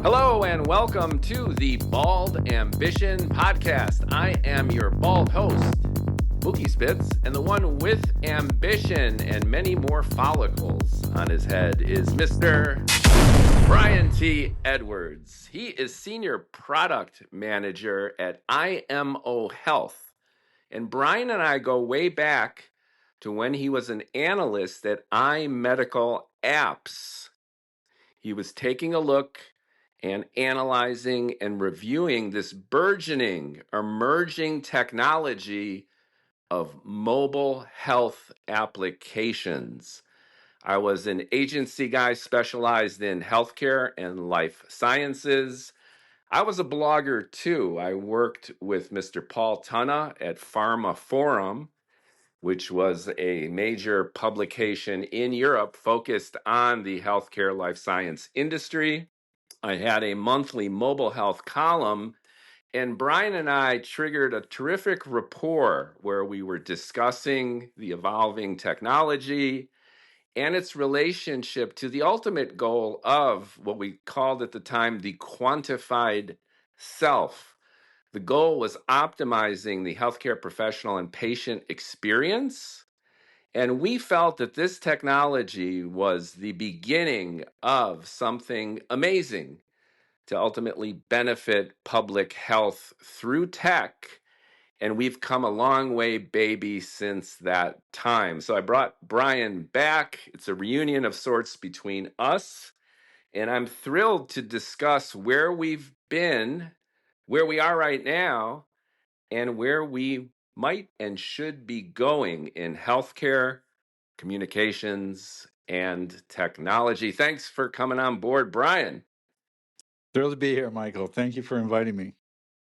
Hello and welcome to the Bald Ambition Podcast. I am your bald host, Mookie Spitz, and the one with ambition and many more follicles on his head is Mr. Brian T. Edwards. He is Senior Product Manager at IMO Health. And Brian and I go way back to when he was an analyst at iMedical Apps. He was taking a look and analyzing and reviewing this burgeoning, emerging technology of mobile health applications. I was an agency guy specialized in healthcare and life sciences. I was a blogger too. I worked with Mr. Paul Tunna at Pharma Forum, which was a major publication in Europe focused on the healthcare life science industry. I had a monthly mobile health column, and Brian and I triggered a terrific rapport where we were discussing the evolving technology and its relationship to the ultimate goal of what we called at the time the quantified self. The goal was optimizing the healthcare professional and patient experience. And we felt that this technology was the beginning of something amazing to ultimately benefit public health through tech. And we've come a long way, baby, since that time. So I brought Brian back. It's a reunion of sorts between us. And I'm thrilled to discuss where we've been, where we are right now, and where we might and should be going in healthcare, communications, and technology. Thanks for coming on board, Brian. Thrilled to be here, Michael. Thank you for inviting me.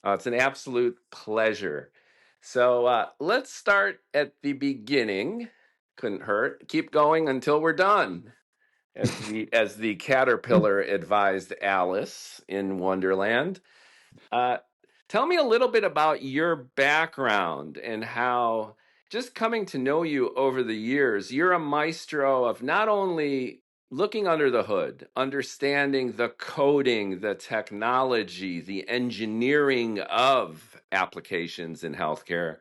It's an absolute pleasure. So let's start at the beginning. Couldn't hurt. Keep going until we're done, as the caterpillar advised Alice in Wonderland. Uh, Tell me a little bit about your background and how, just coming to know you over the years, you're a maestro of not only looking under the hood, understanding the coding, the technology, the engineering of applications in healthcare,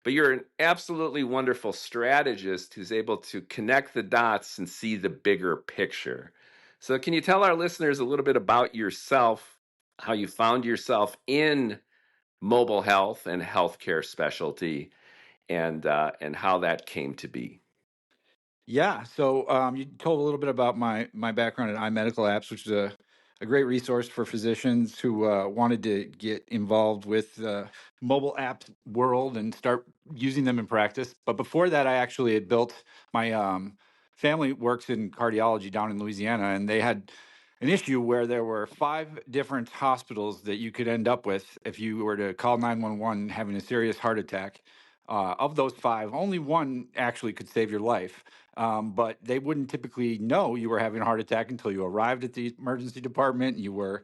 but you're an absolutely wonderful strategist who's able to connect the dots and see the bigger picture. So, can you tell our listeners a little bit about yourself, how you found yourself in mobile health and healthcare specialty, and how that came to be? Yeah, so you told a little bit about my background at iMedical Apps, which is a great resource for physicians who wanted to get involved with the mobile app world and start using them in practice. But before that, I actually had built my family works in cardiology down in Louisiana, and they had an issue where there were 5 different hospitals that you could end up with if you were to call 911 having a serious heart attack. Of those 5, only one actually could save your life. But they wouldn't typically know you were having a heart attack until you arrived at the emergency department. You were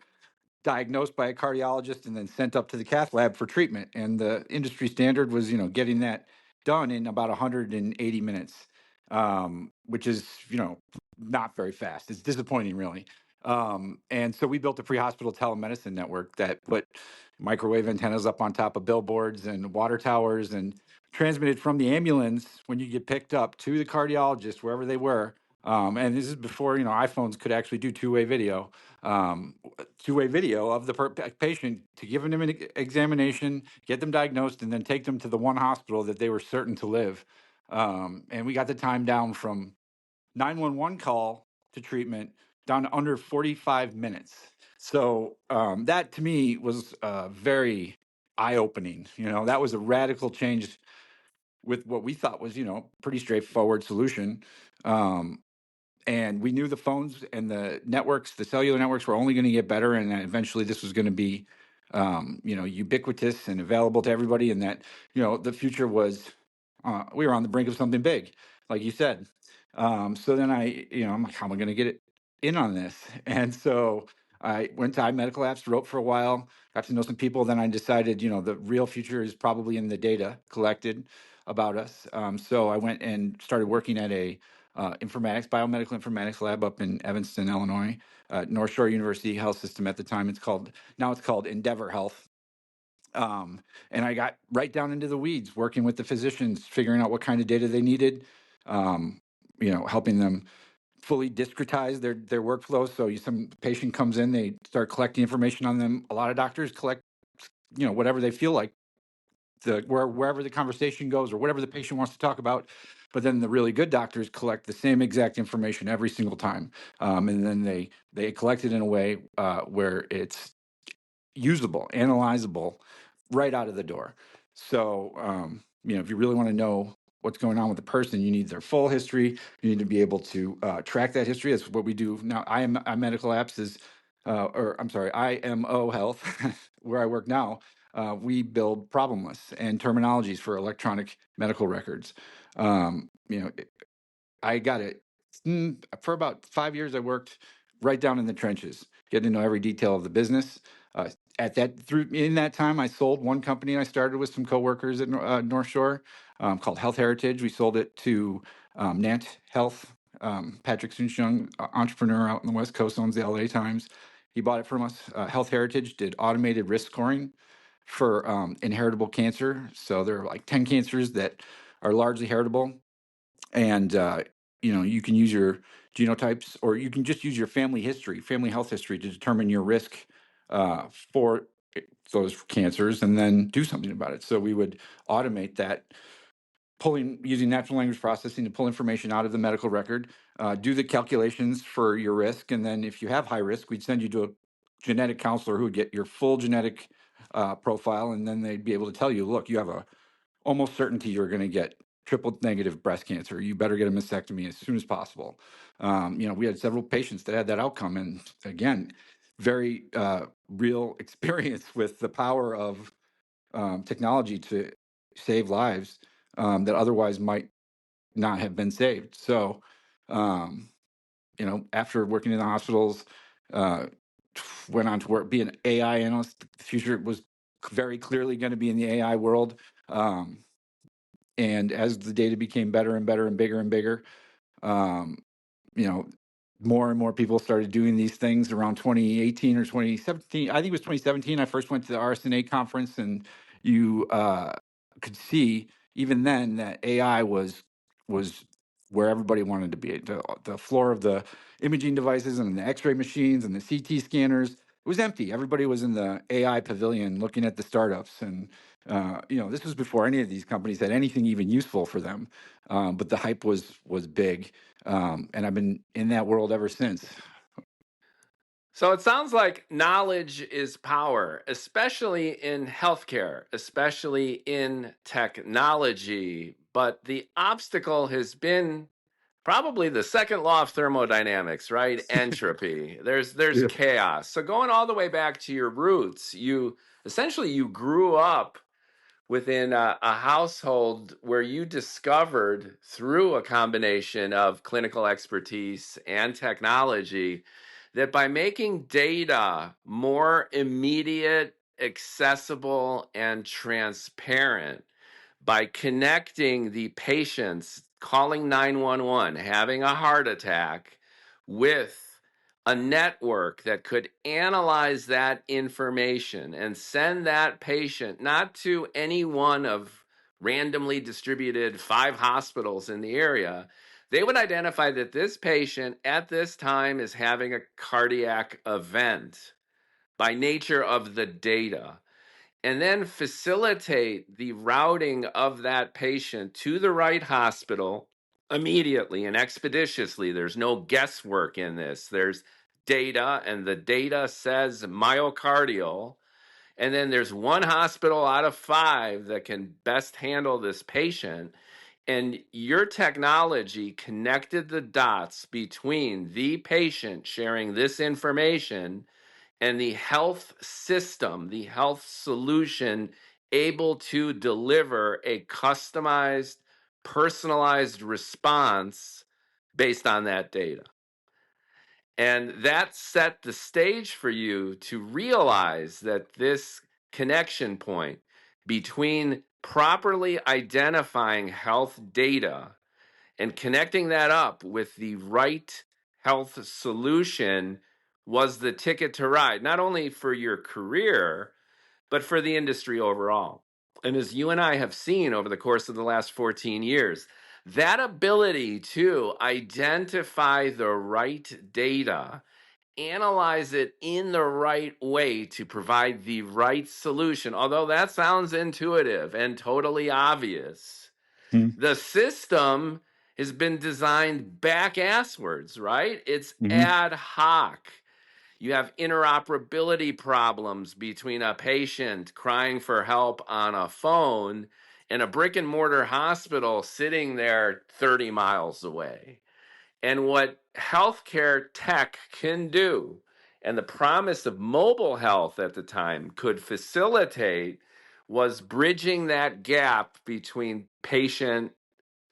diagnosed by a cardiologist and then sent up to the cath lab for treatment. And the industry standard was, getting that done in about 180 minutes, which is, not very fast. It's disappointing, really. And so we built a pre-hospital telemedicine network that put microwave antennas up on top of billboards and water towers and transmitted from the ambulance when you get picked up to the cardiologist, wherever they were. And this is before, iPhones could actually do two-way video. Two-way video of the patient to give them an examination, get them diagnosed, and then take them to the one hospital that they were certain to live. And we got the time down from 911 call to treatment down to under 45 minutes. So that to me was very eye-opening. That was a radical change with what we thought was, pretty straightforward solution. And we knew the phones and the networks, the cellular networks, were only going to get better, and that eventually this was going to be, ubiquitous and available to everybody, and that, the future was, we were on the brink of something big, like you said. So then I'm like, how am I going to get it in on this? And so I went to iMedical Apps, wrote for a while, got to know some people. Then I decided, the real future is probably in the data collected about us. So I went and started working at a informatics, biomedical informatics lab up in Evanston, Illinois, North Shore University Health System at the time. Now it's called Endeavor Health. And I got right down into the weeds, working with the physicians, figuring out what kind of data they needed, um, helping them fully discretize their workflows. So some patient comes in, they start collecting information on them. A lot of doctors collect, whatever they feel like, wherever the conversation goes or whatever the patient wants to talk about. But then the really good doctors collect the same exact information every single time, and then they collect it in a way where it's usable, analyzable, right out of the door. So, if you really want to know what's going on with the person, you need their full history. You need to be able to track that history. That's what we do now. Medical Apps is, or I'm sorry, IMO Health, where I work now. We build problem lists and terminologies for electronic medical records. I got it. For about 5 years. I worked right down in the trenches, getting to know every detail of the business. In that time, I sold one company I started with some coworkers at North Shore, called Health Heritage. We sold it to Nant Health. Patrick Soonshung, entrepreneur out in the West Coast, owns the LA Times. He bought it from us. Health Heritage did automated risk scoring for inheritable cancer. So there are like 10 cancers that are largely heritable, and you can use your genotypes, or you can just use your family health history, to determine your risk for those cancers, and then do something about it. So we would automate that, using natural language processing to pull information out of the medical record, do the calculations for your risk, and then if you have high risk, we'd send you to a genetic counselor who would get your full genetic profile, and then they'd be able to tell you, look, you have a almost certainty you're going to get triple negative breast cancer. You better get a mastectomy as soon as possible. We had several patients that had that outcome, and again, very real experience with the power of technology to save lives that otherwise might not have been saved. So, after working in the hospitals, uh, went on to work, be an AI analyst. The future was very clearly going to be in the AI world. And as the data became better and better and bigger and bigger, um, you know, more and more people started doing these things around 2018 or 2017. I think it was 2017. I first went to the RSNA conference, and you could see even then that AI was where everybody wanted to be. The floor of the imaging devices and the X-ray machines and the CT scanners, it was empty. Everybody was in the AI pavilion looking at the startups, and this was before any of these companies had anything even useful for them. But the hype was big, and I've been in that world ever since. So it sounds like knowledge is power, especially in healthcare, especially in technology. But the obstacle has been probably the second law of thermodynamics, right? Entropy. There's Yeah. chaos. So going all the way back to your roots, you grew up within a household where you discovered, through a combination of clinical expertise and technology, that by making data more immediate, accessible, and transparent, by connecting the patients calling 911, having a heart attack, with a network that could analyze that information and send that patient not to any one of randomly distributed 5 hospitals in the area. They would identify that this patient at this time is having a cardiac event by nature of the data, and then facilitate the routing of that patient to the right hospital immediately and expeditiously. There's no guesswork in this. There's data, and the data says myocardial. And then there's one hospital out of 5 that can best handle this patient. And your technology connected the dots between the patient sharing this information and the health system, the health solution, able to deliver a customized, personalized response based on that data. And that set the stage for you to realize that this connection point between properly identifying health data And connecting that up with the right health solution was the ticket to ride, not only for your career, but for the industry overall. And as you and I have seen over the course of the last 14 years, that ability to identify the right data, analyze it in the right way to provide the right solution, although that sounds intuitive and totally obvious, the system has been designed back asswards, right? It's Mm-hmm. ad hoc. You have interoperability problems between a patient crying for help on a phone and a brick and mortar hospital sitting there 30 miles away. And what healthcare tech can do, and the promise of mobile health at the time could facilitate, was bridging that gap between patient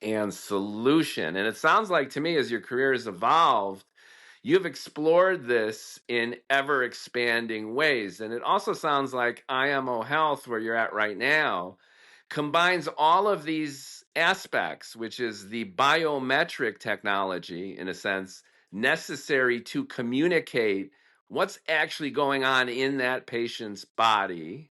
and solution. And it sounds like to me, as your career has evolved, you've explored this in ever expanding ways. And it also sounds like IMO Health, where you're at right now, combines all of these aspects, which is the biometric technology, in a sense, necessary to communicate what's actually going on in that patient's body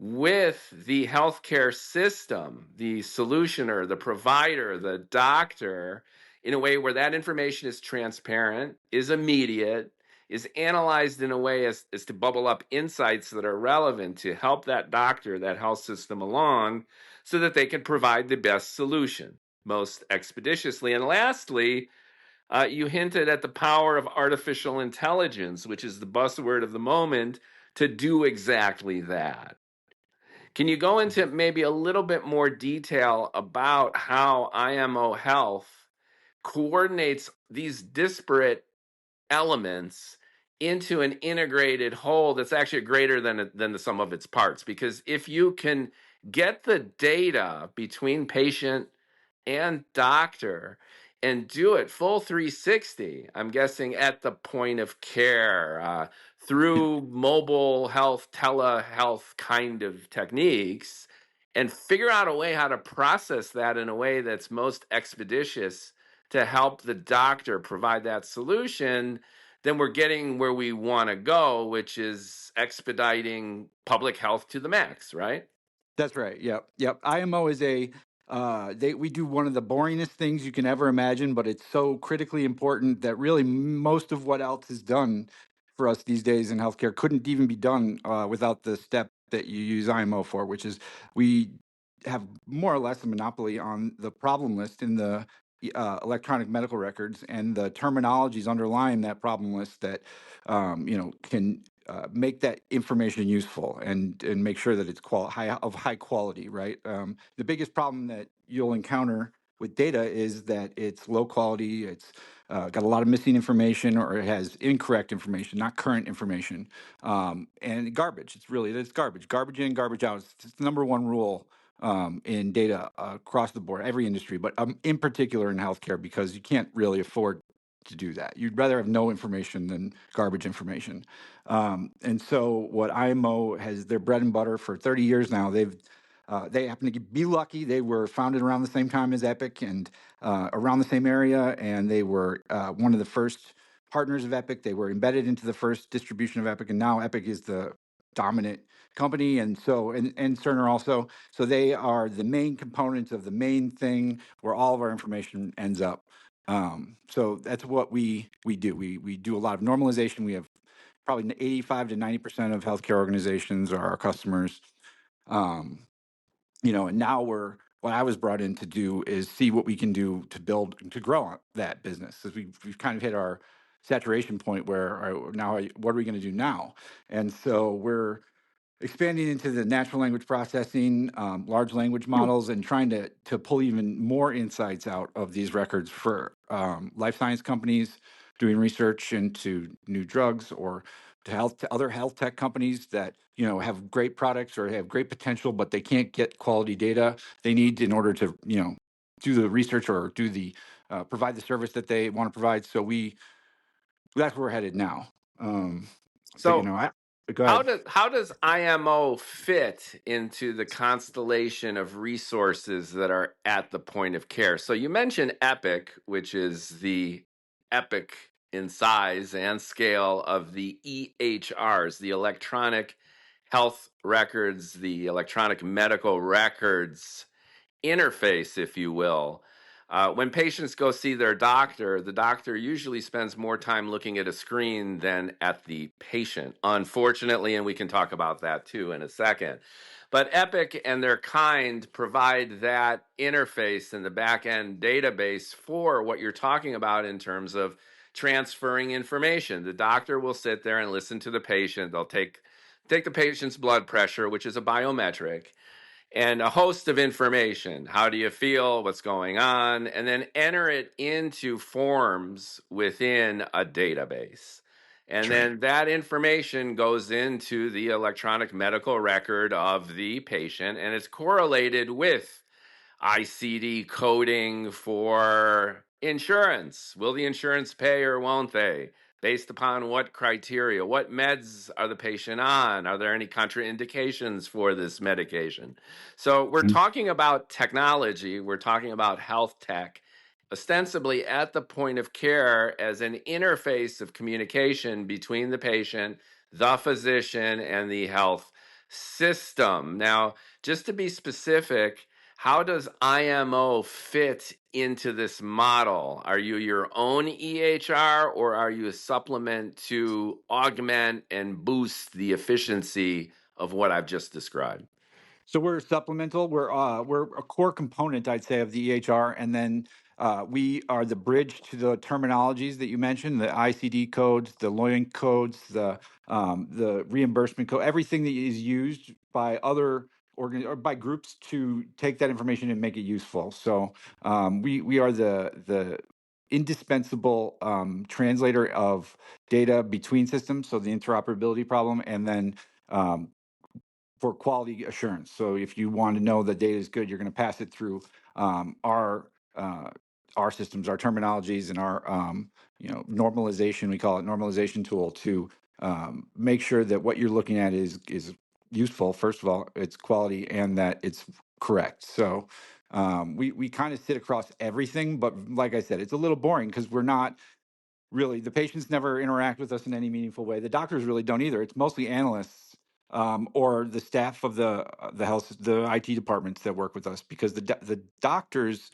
with the healthcare system, the solutioner, the provider, the doctor, in a way where that information is transparent, is immediate, is analyzed in a way as to bubble up insights that are relevant to help that doctor, that health system along, so that they can provide the best solution most expeditiously. And lastly, you hinted at the power of artificial intelligence, which is the buzzword of the moment, to do exactly that. Can you go into maybe a little bit more detail about how IMO Health coordinates these disparate elements into an integrated whole that's actually greater than the sum of its parts? Because if you can get the data between patient and doctor and do it full 360, I'm guessing at the point of care, through mobile health, telehealth kind of techniques, and figure out a way how to process that in a way that's most expeditious to help the doctor provide that solution, then we're getting where we want to go, which is expediting public health to the max, right? That's right. Yep. Yep. IMO is we do one of the boringest things you can ever imagine, but it's so critically important that really most of what else is done for us these days in healthcare couldn't even be done without the step that you use IMO for, which is we have more or less a monopoly on the problem list in the electronic medical records and the terminologies underlying that problem list that can make that information useful and make sure that it's high quality, right? The biggest problem that you'll encounter with data is that it's low quality, it's got a lot of missing information, or it has incorrect information, not current information, and garbage. It's garbage in, garbage out. It's the number one rule in data across the board, every industry, but in particular in healthcare, because you can't really afford to do that. You'd rather have no information than garbage information. And so what IMO has their bread and butter for 30 years now. They happen to be lucky. They were founded around the same time as Epic and around the same area, and they were one of the first partners of Epic. They were embedded into the first distribution of Epic, and now Epic is the dominant company, and Cerner also. So they are the main components of the main thing where all of our information ends up. So that's what we do. We do a lot of normalization. We have probably 85 to 90% of healthcare organizations are our customers. Um, and now what I was brought in to do is see what we can do to build to grow on that business. As we've kind of hit our saturation point where what are we going to do now? And so we're expanding into the natural language processing, large language models, and trying to pull even more insights out of these records for life science companies doing research into new drugs, or to other health tech companies that have great products or have great potential, but they can't get quality data they need in order to do the research or do the provide the service that they want to provide. So that's where we're headed now. But So Go ahead. How does IMO fit into the constellation of resources that are at the point of care? So you mentioned Epic, which is the epic in size and scale of the EHRs, the electronic health records, the electronic medical records interface, if you will. When patients go see their doctor, the doctor usually spends more time looking at a screen than at the patient, unfortunately, and we can talk about that too in a second. But Epic and their kind provide that interface and the back end database for what you're talking about in terms of transferring information. The doctor will sit there and listen to the patient. They'll take the patient's blood pressure, which is a biometric, and a host of information. How do you feel? What's going on? And then enter it into forms within a database. And That's right. then that information goes into the electronic medical record of the patient, and it's correlated with ICD coding for insurance. Will the insurance pay or won't they? Based upon what criteria? What meds are the patient on? Are there any contraindications for this medication? So we're Mhm. talking about technology, we're talking about health tech, ostensibly at the point of care as an interface of communication between the patient, the physician, and the health system. Now, just to be specific, how does IMO fit into this model? Are you your own EHR, or are you a supplement to augment and boost the efficiency of what I've just described? So we're supplemental. We're a core component, I'd say, of the EHR, and then we are the bridge to the terminologies that you mentioned: the ICD codes, the Loyang codes, the reimbursement code, everything that is used by other or by groups to take that information and make it useful. So we are the indispensable translator of data between systems. So the interoperability problem, and then um, for quality assurance. So if you want to know the data is good, you're going to pass it through uh, our systems, our terminologies, and our normalization. We call it normalization tool to make sure that what you're looking at is useful. First of all, it's quality and that it's correct. So we kind of sit across everything, but like I said, it's a little boring because we're not really, the patients never interact with us in any meaningful way. The doctors really don't either. It's mostly analysts or the staff of the IT departments that work with us, because the doctors,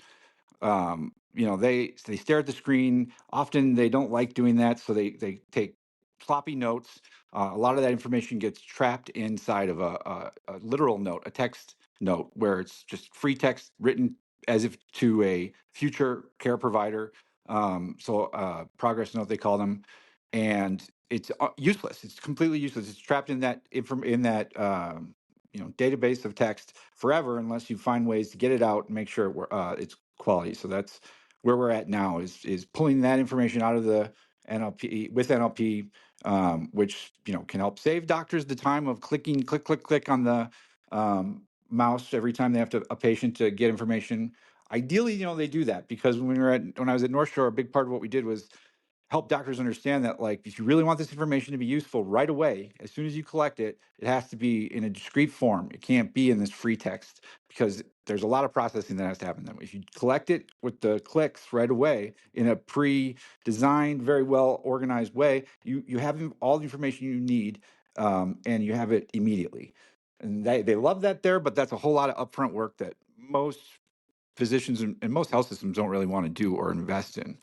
they stare at the screen. Often they don't like doing that, so they take sloppy notes. A lot of that information gets trapped inside of a literal note, a text note, where it's just free text written as if to a future care provider. Progress note, they call them, and it's useless. It's completely useless. It's trapped in that database of text forever, unless you find ways to get it out and make sure it's quality. So that's where we're at now, is pulling that information out of the NLP with NLP, which can help save doctors the time of clicking click on the mouse every time they have a patient to get information. Ideally, they do that, because when I was at North Shore, a big part of what we did was help doctors understand that, like, if you really want this information to be useful right away, as soon as you collect it, it has to be in a discrete form. It can't be in this free text, because there's a lot of processing that has to happen. Then, if you collect it with the clicks right away in a pre-designed, very well organized way, you have all the information you need, and you have it immediately. And they love that there, but that's a whole lot of upfront work that most physicians and most health systems don't really want to do or invest in.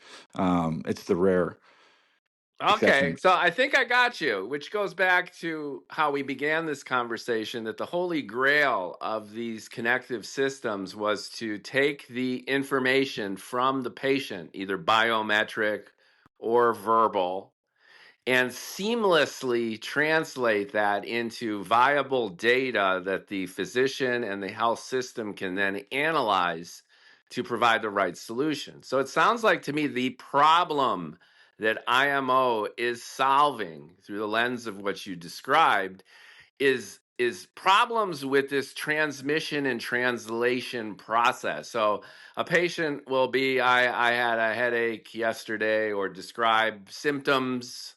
It's the rare Okay, exception. so I think I got you, which goes back to how we began this conversation, that the holy grail of these connective systems was to take the information from the patient, either biometric or verbal, and seamlessly translate that into viable data that the physician and the health system can then analyze to provide the right solution. So it sounds like to me the problem that IMO is solving through the lens of what you described is problems with this transmission and translation process. So a patient will be, I had a headache yesterday, or describe symptoms,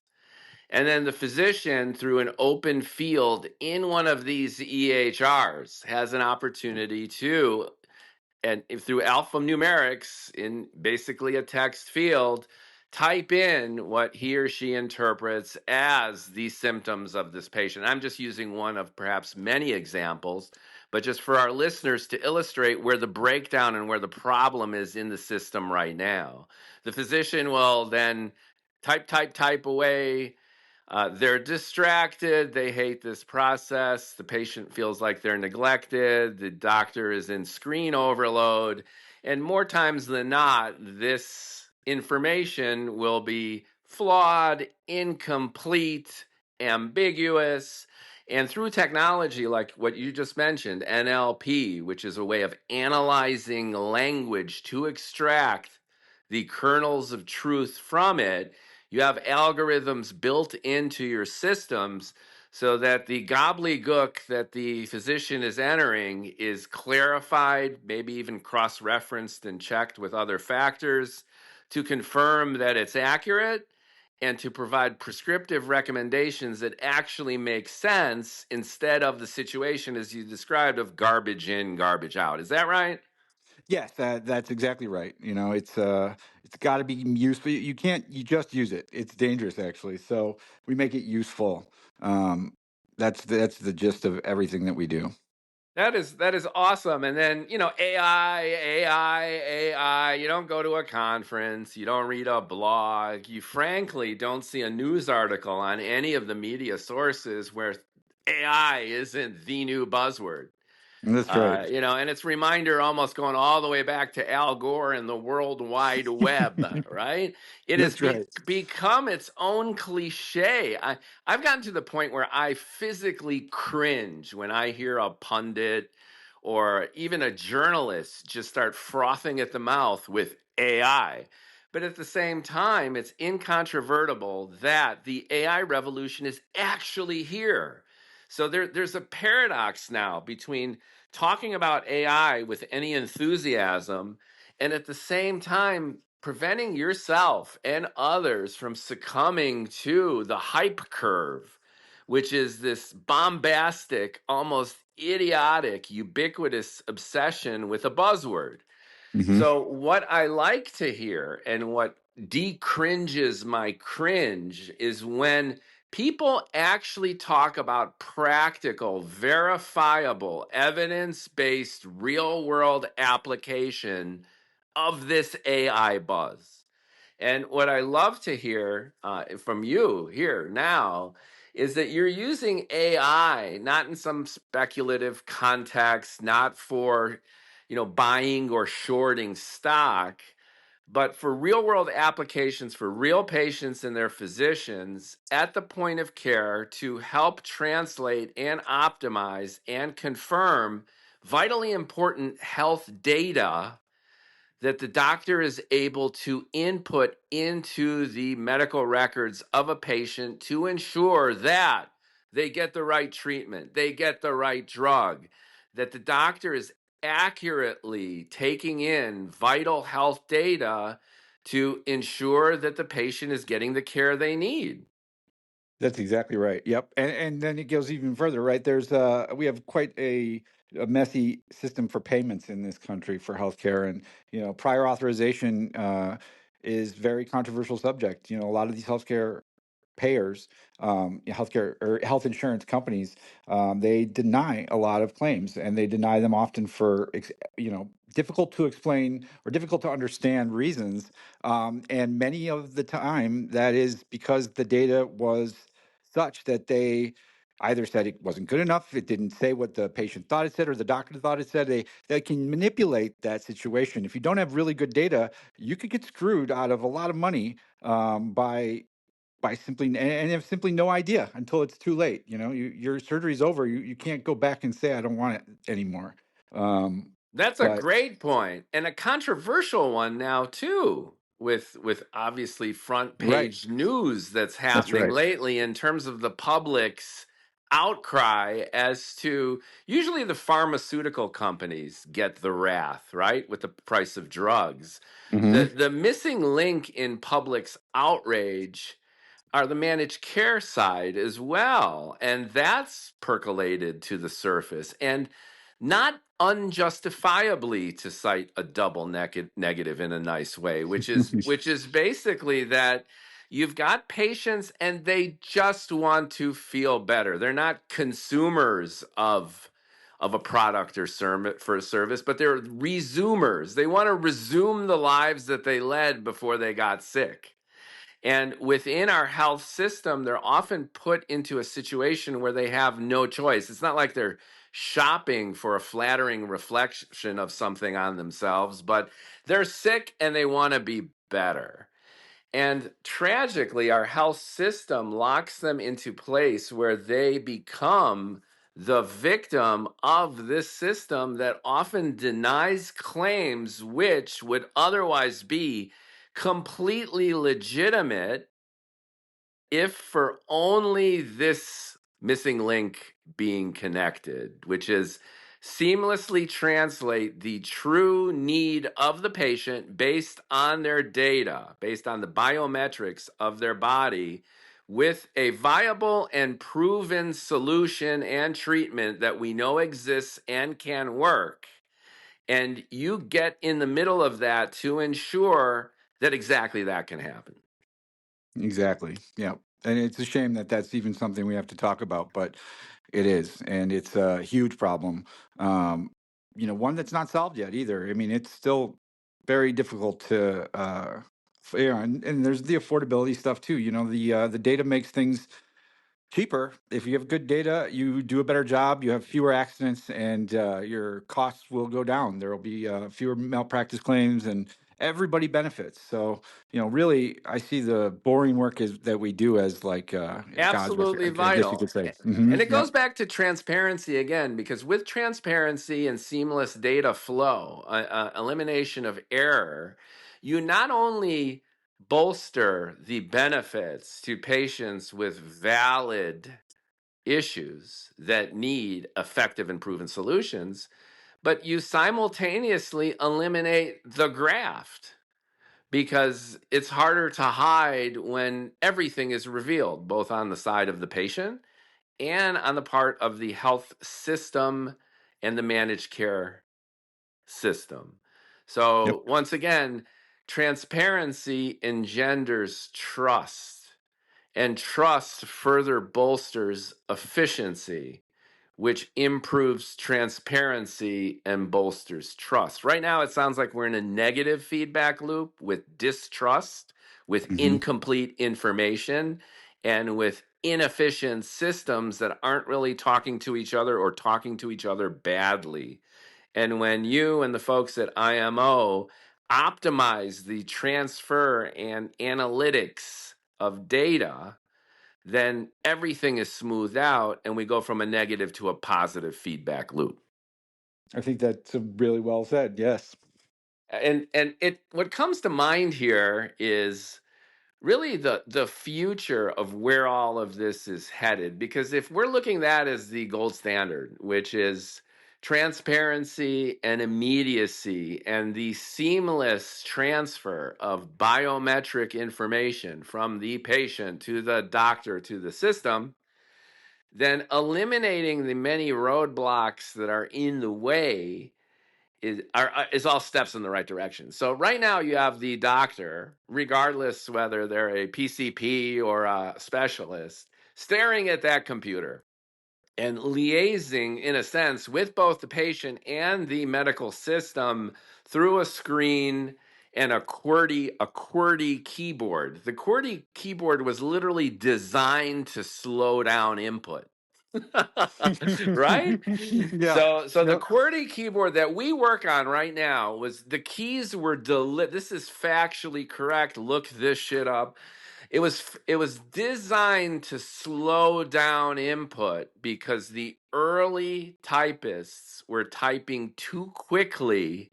And then the physician, through an open field in one of these EHRs, has an opportunity to, and through alphanumerics in basically a text field, type in what he or she interprets as the symptoms of this patient. I'm just using one of perhaps many examples, but just for our listeners to illustrate where the breakdown and where the problem is in the system right now. The physician will then type away. They're distracted. They hate this process. The patient feels like they're neglected. The doctor is in screen overload. And more times than not, this information will be flawed, incomplete, ambiguous. And through technology like what you just mentioned, NLP, which is a way of analyzing language to extract the kernels of truth from it, you have algorithms built into your systems so that the gobbledygook that the physician is entering is clarified, maybe even cross referenced and checked with other factors to confirm that it's accurate and to provide prescriptive recommendations that actually make sense instead of the situation, as you described, of garbage in, garbage out. Is that right? Yes, that's exactly right. It's got to be useful. You can't you just use it. It's dangerous actually. So we make it useful. Um, that's the gist of everything that we do. That is awesome. And then, AI. You don't go to a conference, you don't read a blog, you frankly don't see a news article on any of the media sources where AI isn't the new buzzword. That's right. And it's a reminder almost going all the way back to Al Gore and the World Wide Web, right? It has That's right. become its own cliche. I've gotten to the point where I physically cringe when I hear a pundit or even a journalist just start frothing at the mouth with AI. But at the same time, it's incontrovertible that the AI revolution is actually here. So there's a paradox now between talking about AI with any enthusiasm and at the same time preventing yourself and others from succumbing to the hype curve, which is this bombastic, almost idiotic, ubiquitous obsession with a buzzword. Hmm. So, what I like to hear and what decringes my cringe is when people actually talk about practical, verifiable, evidence based, real world application of this AI buzz. And what I love to hear from you here now is that you're using AI not in some speculative context, not for buying or shorting stock, but for real world applications for real patients and their physicians at the point of care to help translate and optimize and confirm vitally important health data that the doctor is able to input into the medical records of a patient to ensure that they get the right treatment, they get the right drug, that the doctor is accurately taking in vital health data to ensure that the patient is getting the care they need. That's exactly right. Yep. And then it goes even further, right? We have quite a messy system for payments in this country for healthcare, and prior authorization is very controversial subject. A lot of these healthcare payers, healthcare or health insurance companies, they deny a lot of claims, and they deny them often for difficult to explain or difficult to understand reasons. And many of the time, that is because the data was such that they either said it wasn't good enough, it didn't say what the patient thought it said, or the doctor thought it said. They can manipulate that situation. If you don't have really good data, you could get screwed out of a lot of money by simply and have simply no idea until it's too late. Your surgery's over. You can't go back and say I don't want it anymore. Um, That's a but great point, and a controversial one now too, with obviously front right, page news that's that's happening right. lately in terms of the public's outcry as to usually the pharmaceutical companies get the wrath, right, with the price of drugs. Hmm. The missing link in public's outrage are the managed care side as well. And that's percolated to the surface. And not unjustifiably, to cite a double negative in a nice way, which is basically that you've got patients and they just want to feel better. They're not consumers of a product or for a service, but they're resumers. They want to resume the lives that they led before they got sick. And within our health system, they're often put into a situation where they have no choice. It's not like they're shopping for a flattering reflection of something on themselves, but they're sick and they want to be better. And tragically, our health system locks them into place where they become the victim of this system that often denies claims which would otherwise be completely legitimate if for only this missing link being connected, which is seamlessly translate the true need of the patient based on their data, based on the biometrics of their body, with a viable and proven solution and treatment that we know exists and can work. And you get in the middle of that to ensure that exactly that can happen. Exactly. Yeah. And it's a shame that that's even something we have to talk about, but it is, and it's a huge problem. Um, one that's not solved yet either. I mean, it's still very difficult to, and there's the affordability stuff too. The data makes things cheaper. If you have good data, you do a better job, you have fewer accidents, and your costs will go down. There will be fewer malpractice claims, and everybody benefits. So, really, I see the boring work that we do as like God's work, Absolutely I guess you vital. could say. And it Yep. goes back to transparency again, because with transparency and seamless data flow, elimination of error, you not only bolster the benefits to patients with valid issues that need effective and proven solutions, but you simultaneously eliminate the graft because it's harder to hide when everything is revealed, both on the side of the patient and on the part of the health system and the managed care system. Yep. So, once again, transparency engenders trust, and trust further bolsters efficiency, which improves transparency and bolsters trust. Right now, it sounds like we're in a negative feedback loop with distrust, with hmm incomplete information, and with inefficient systems that aren't really talking to each other or talking to each other badly. And when you and the folks at IMO optimize the transfer and analytics of data, then everything is smoothed out and we go from a negative to a positive feedback loop. I think that's really well said. Yes. And it what comes to mind here is really the future of where all of this is headed, because if we're looking at that as the gold standard, which is transparency and immediacy and the seamless transfer of biometric information from the patient to the doctor to the system, then eliminating the many roadblocks that are in the way is all steps in the right direction. So right now you have the doctor, regardless whether they're a PCP or a specialist, staring at that computer and liaising in a sense with both the patient and the medical system through a screen and a QWERTY keyboard. The QWERTY keyboard was literally designed to slow down input. Right? Yeah. So the Yep. QWERTY keyboard that we work on right now was the keys were this is factually correct. Look this shit up. It was designed to slow down input because the early typists were typing too quickly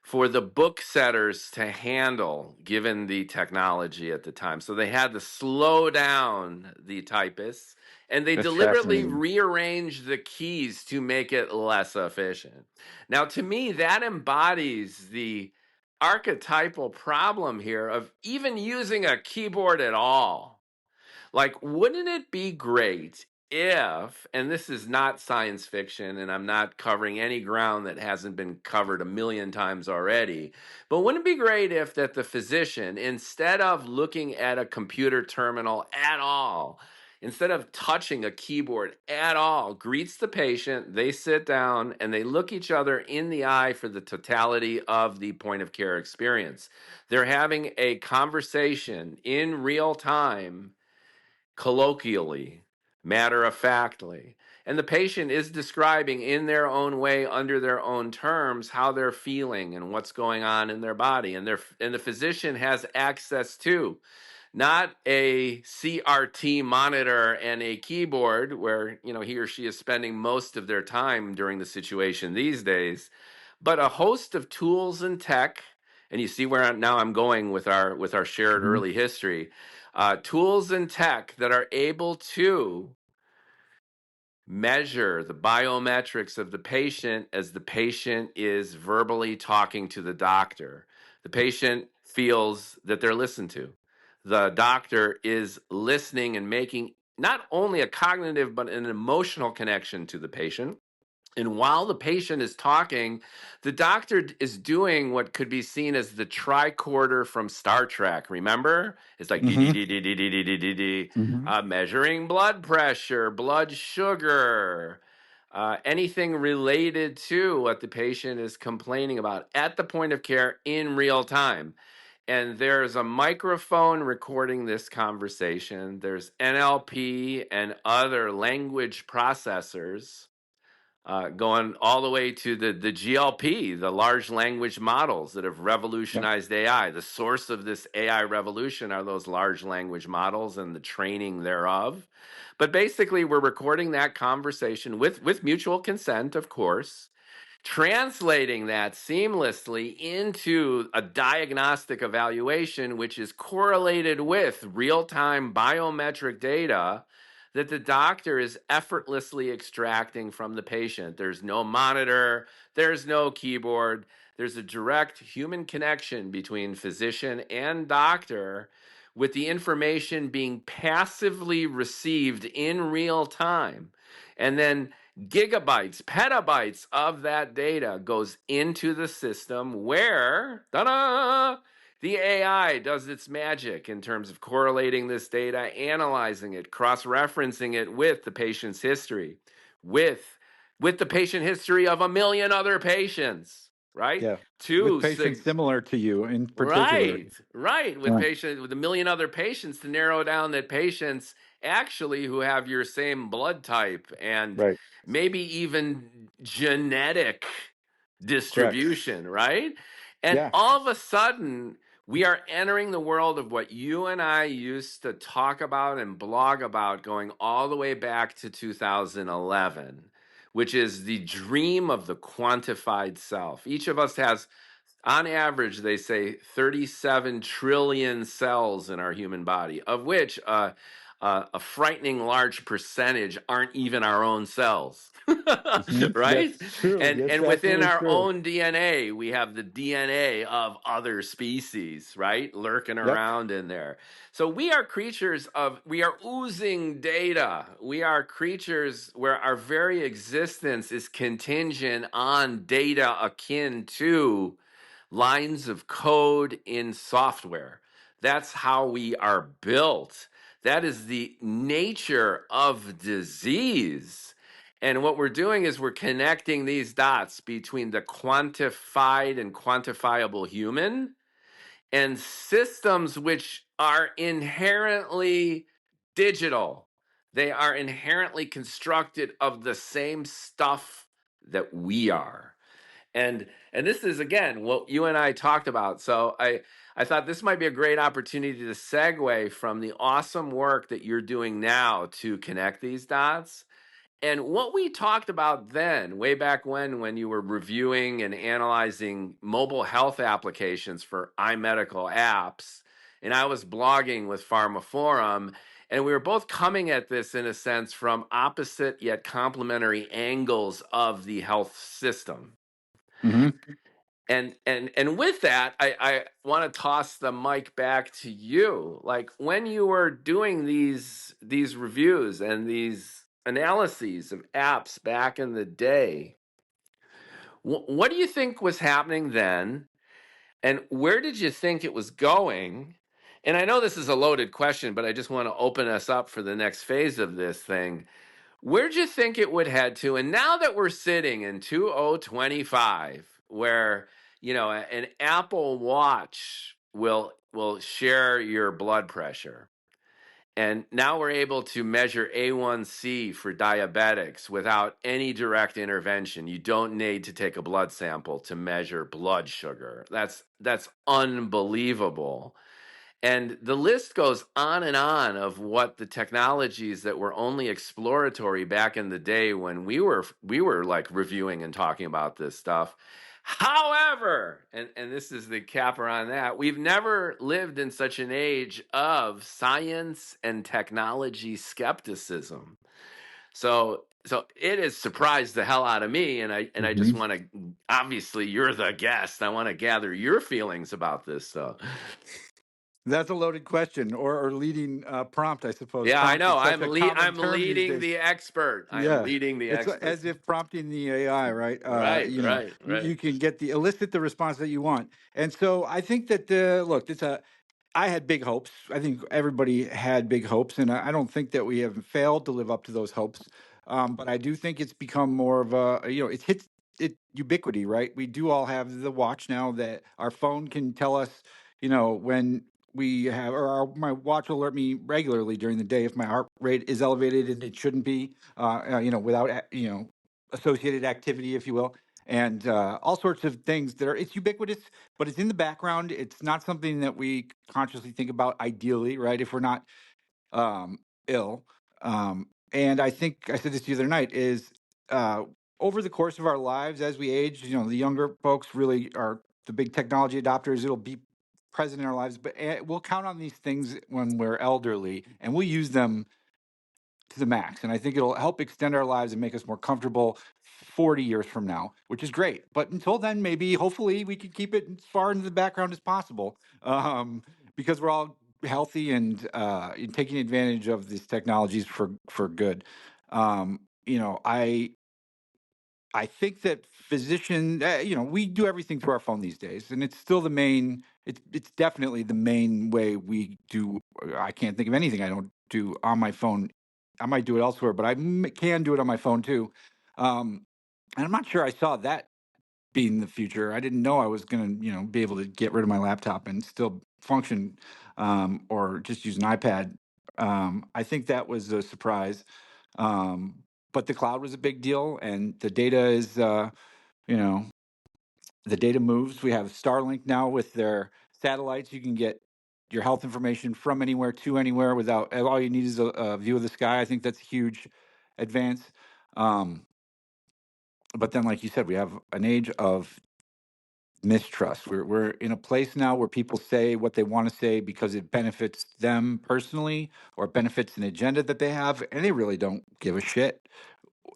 for the book setters to handle, given the technology at the time. So they had to slow down the typists, and they That's deliberately fascinating. rearranged the keys to make it less efficient. Now, to me, that embodies the archetypal problem here of even using a keyboard at all. Like, wouldn't it be great if, and this is not science fiction, and I'm not covering any ground that hasn't been covered a million times already, but wouldn't it be great if that the physician, instead of looking at a computer terminal at all, instead of touching a keyboard at all, greets the patient, they sit down and they look each other in the eye for the totality of the point of care experience. They're having a conversation in real time, colloquially, matter of factly. And the patient is describing in their own way, under their own terms, how they're feeling and what's going on in their body. And the physician has access to not a CRT monitor and a keyboard where, he or she is spending most of their time during the situation these days, but a host of tools and tech. And you see where now I'm going with our shared Hmm. early history. Tools and tech that are able to measure the biometrics of the patient as the patient is verbally talking to the doctor. The patient feels that they're listened to. The doctor is listening and making not only a cognitive but an emotional connection to the patient. And while the patient is talking, the doctor is doing what could be seen as the tricorder from Star Trek. Remember? It's like dee dee Hmm. dee dee dee dee dee dee dee dee, Hmm. measuring blood pressure, blood sugar, anything related to what the patient is complaining about at the point of care in real time. And there's a microphone recording this conversation. There's NLP and other language processors going all the way to the GLP, the large language models that have Yeah. revolutionized AI. The source of this AI revolution are those large language models and the training thereof. But basically, we're recording that conversation with mutual consent, of course, translating that seamlessly into a diagnostic evaluation, which is correlated with real time biometric data that the doctor is effortlessly extracting from the patient. There's no monitor, there's no keyboard, there's a direct human connection between physician and doctor, with the information being passively received in real time. And then gigabytes, petabytes of that data goes into the system where, ta-da, the AI does its magic in terms of correlating this data, analyzing it, cross-referencing it with the patient's history, with the patient history of a million other patients, right? Yeah. With To patients similar to you in particular. right, Yeah. with a million other patients to narrow down that patients actually who have your same blood type and Right. maybe even genetic Correct. distribution, right? And Yeah. all of a sudden, we are entering the world of what you and I used to talk about and blog about going all the way back to 2011, which is the dream of the quantified self. Each of us has, on average, they say 37 trillion cells in our human body, of which a frightening large percentage aren't even our own cells, Hmm. right? That's true. That's And within absolutely our true. own DNA, we have the DNA of other species, right, lurking Yep. around in there. So we are oozing data. We are creatures where our very existence is contingent on data akin to lines of code in software. That's how we are built. That is the nature of disease. And what we're doing is we're connecting these dots between the quantified and quantifiable human and systems which are inherently digital. They are inherently constructed of the same stuff that we are. And this is again what you and I talked about. So I thought this might be a great opportunity to segue from the awesome work that you're doing now to connect these dots. And what we talked about then, way back when you were reviewing and analyzing mobile health applications for iMedical apps, and I was blogging with Pharma Forum, and we were both coming at this in a sense from opposite yet complementary angles of the health system. Hmm. And with that, I want to toss the mic back to you. Like when you were doing these reviews and these analyses of apps back in the day, what do you think was happening then? And where did you think it was going? And I know this is a loaded question, but I just want to open us up for the next phase of this thing. Where'd you think it would head to? And now that we're sitting in 2025, where an Apple Watch will share your blood pressure, and now we're able to measure A1C for diabetics without any direct intervention. You don't need to take a blood sample to measure blood sugar. That's unbelievable. And the list goes on and on of what the technologies that were only exploratory back in the day when we were like reviewing and talking about this stuff. However, and this is the capper on that, we've never lived in such an age of science and technology skepticism. So it has surprised the hell out of me, and I just want to, obviously you're the guest. I want to gather your feelings about this stuff. That's a loaded question, or leading prompt, I suppose. Yeah, I Prompt is know. such a common I'm term these leading days. the expert. I am Yeah, leading the it's expert. as if prompting the AI, right? Right, right, You right. can get the elicit the response that you want, and so I think that look, I had big hopes. I think everybody had big hopes, and I don't think that we have failed to live up to those hopes. But I do think it's become more of it's hit it ubiquity, right? We do all have the watch now that our phone can tell us, when we have, or my watch will alert me regularly during the day if my heart rate is elevated and it shouldn't be, without, associated activity, if you will. And all sorts of things it's ubiquitous, but it's in the background. It's not something that we consciously think about ideally, right? If we're not ill. And I think I said this the other night is uh, over the course of our lives as we age, the younger folks really are the big technology adopters. It'll be present in our lives, but we'll count on these things when we're elderly and we'll use them to the max. And I think it'll help extend our lives and make us more comfortable 40 years from now, which is great. But until then, maybe, hopefully, we can keep it as far into the background as possible, because we're all healthy and taking advantage of these technologies for good. Um, you know, I I think that we do everything through our phone these days, and it's still the main. It's definitely the main way we do. I can't think of anything I don't do on my phone. I might do it elsewhere, but I can do it on my phone too. And I'm not sure I saw that being the future. I didn't know I was going to, be able to get rid of my laptop and still function, or just use an iPad. I think that was a surprise. But the cloud was a big deal, and the data is, you know, the data moves. We have Starlink now with their satellites. You can get your health information from anywhere to anywhere without, all you need is a view of the sky. I think that's a huge advance. Um, but then, like you said, we have an age of mistrust. We're in a place now where people say what they want to say because it benefits them personally or it benefits an agenda that they have, and they really don't give a shit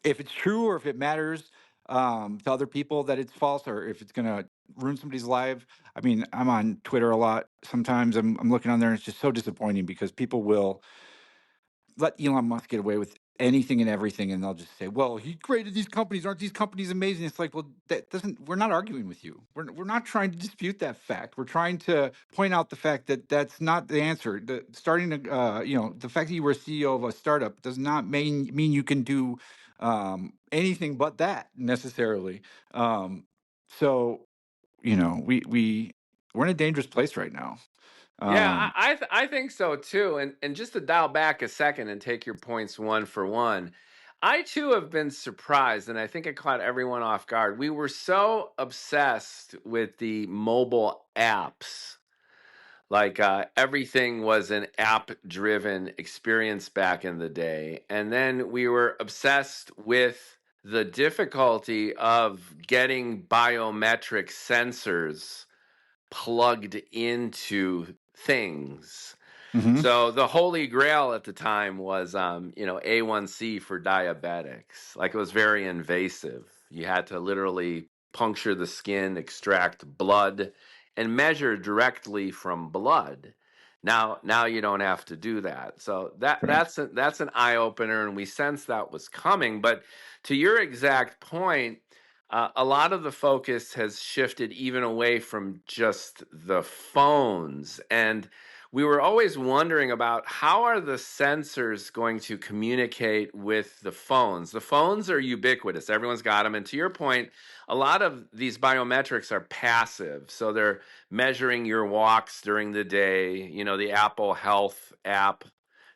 if it's true or if it matters to other people that it's false or if it's going to ruin somebody's life. I mean, I'm on Twitter a lot. Sometimes I'm looking on there and it's just so disappointing because people will let Elon Musk get away with anything and everything, and they'll just say, "Well, he created these companies. Aren't these companies amazing?" It's like, well, that doesn't. We're not arguing with you. We're not trying to dispute that fact. We're trying to point out the fact that that's not the answer. The fact that you were CEO of a startup does not mean you can do anything but that necessarily. So we're in a dangerous place right now. Yeah, Um, I think so too. And just to dial back a second and take your points one for one, I too have been surprised, and I think it caught everyone off guard. We were so obsessed with the mobile apps. Like everything was an app driven experience back in the day. And then we were obsessed with the difficulty of getting biometric sensors plugged into things. mhm. So the holy grail at the time was, A1C for diabetics. Like it was very invasive. You had to literally puncture the skin, extract blood, and measure directly from blood. Now you don't have to do that. So Right. that's an eye opener, and we sensed that was coming. But to your exact point, a lot of the focus has shifted even away from just the phones. And we were always wondering about how are the sensors going to communicate with the phones. The phones are ubiquitous. Everyone's got them. And to your point, a lot of these biometrics are passive. So they're measuring your walks during the day. You know, the Apple Health app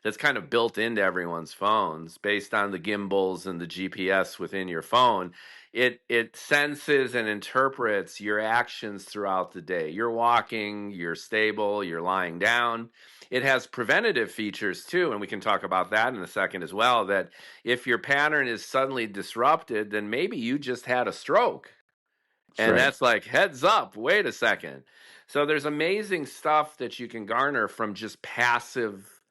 that's kind of built into everyone's phones based on the gimbals and the GPS within your phone. It senses and interprets your actions throughout the day. You're walking, you're stable, you're lying down. It has preventative features too, and we can talk about that in a second as well, that if your pattern is suddenly disrupted, then maybe you just had a stroke. That's And right. that's like, heads up, wait a second. So there's amazing stuff that you can garner from just passive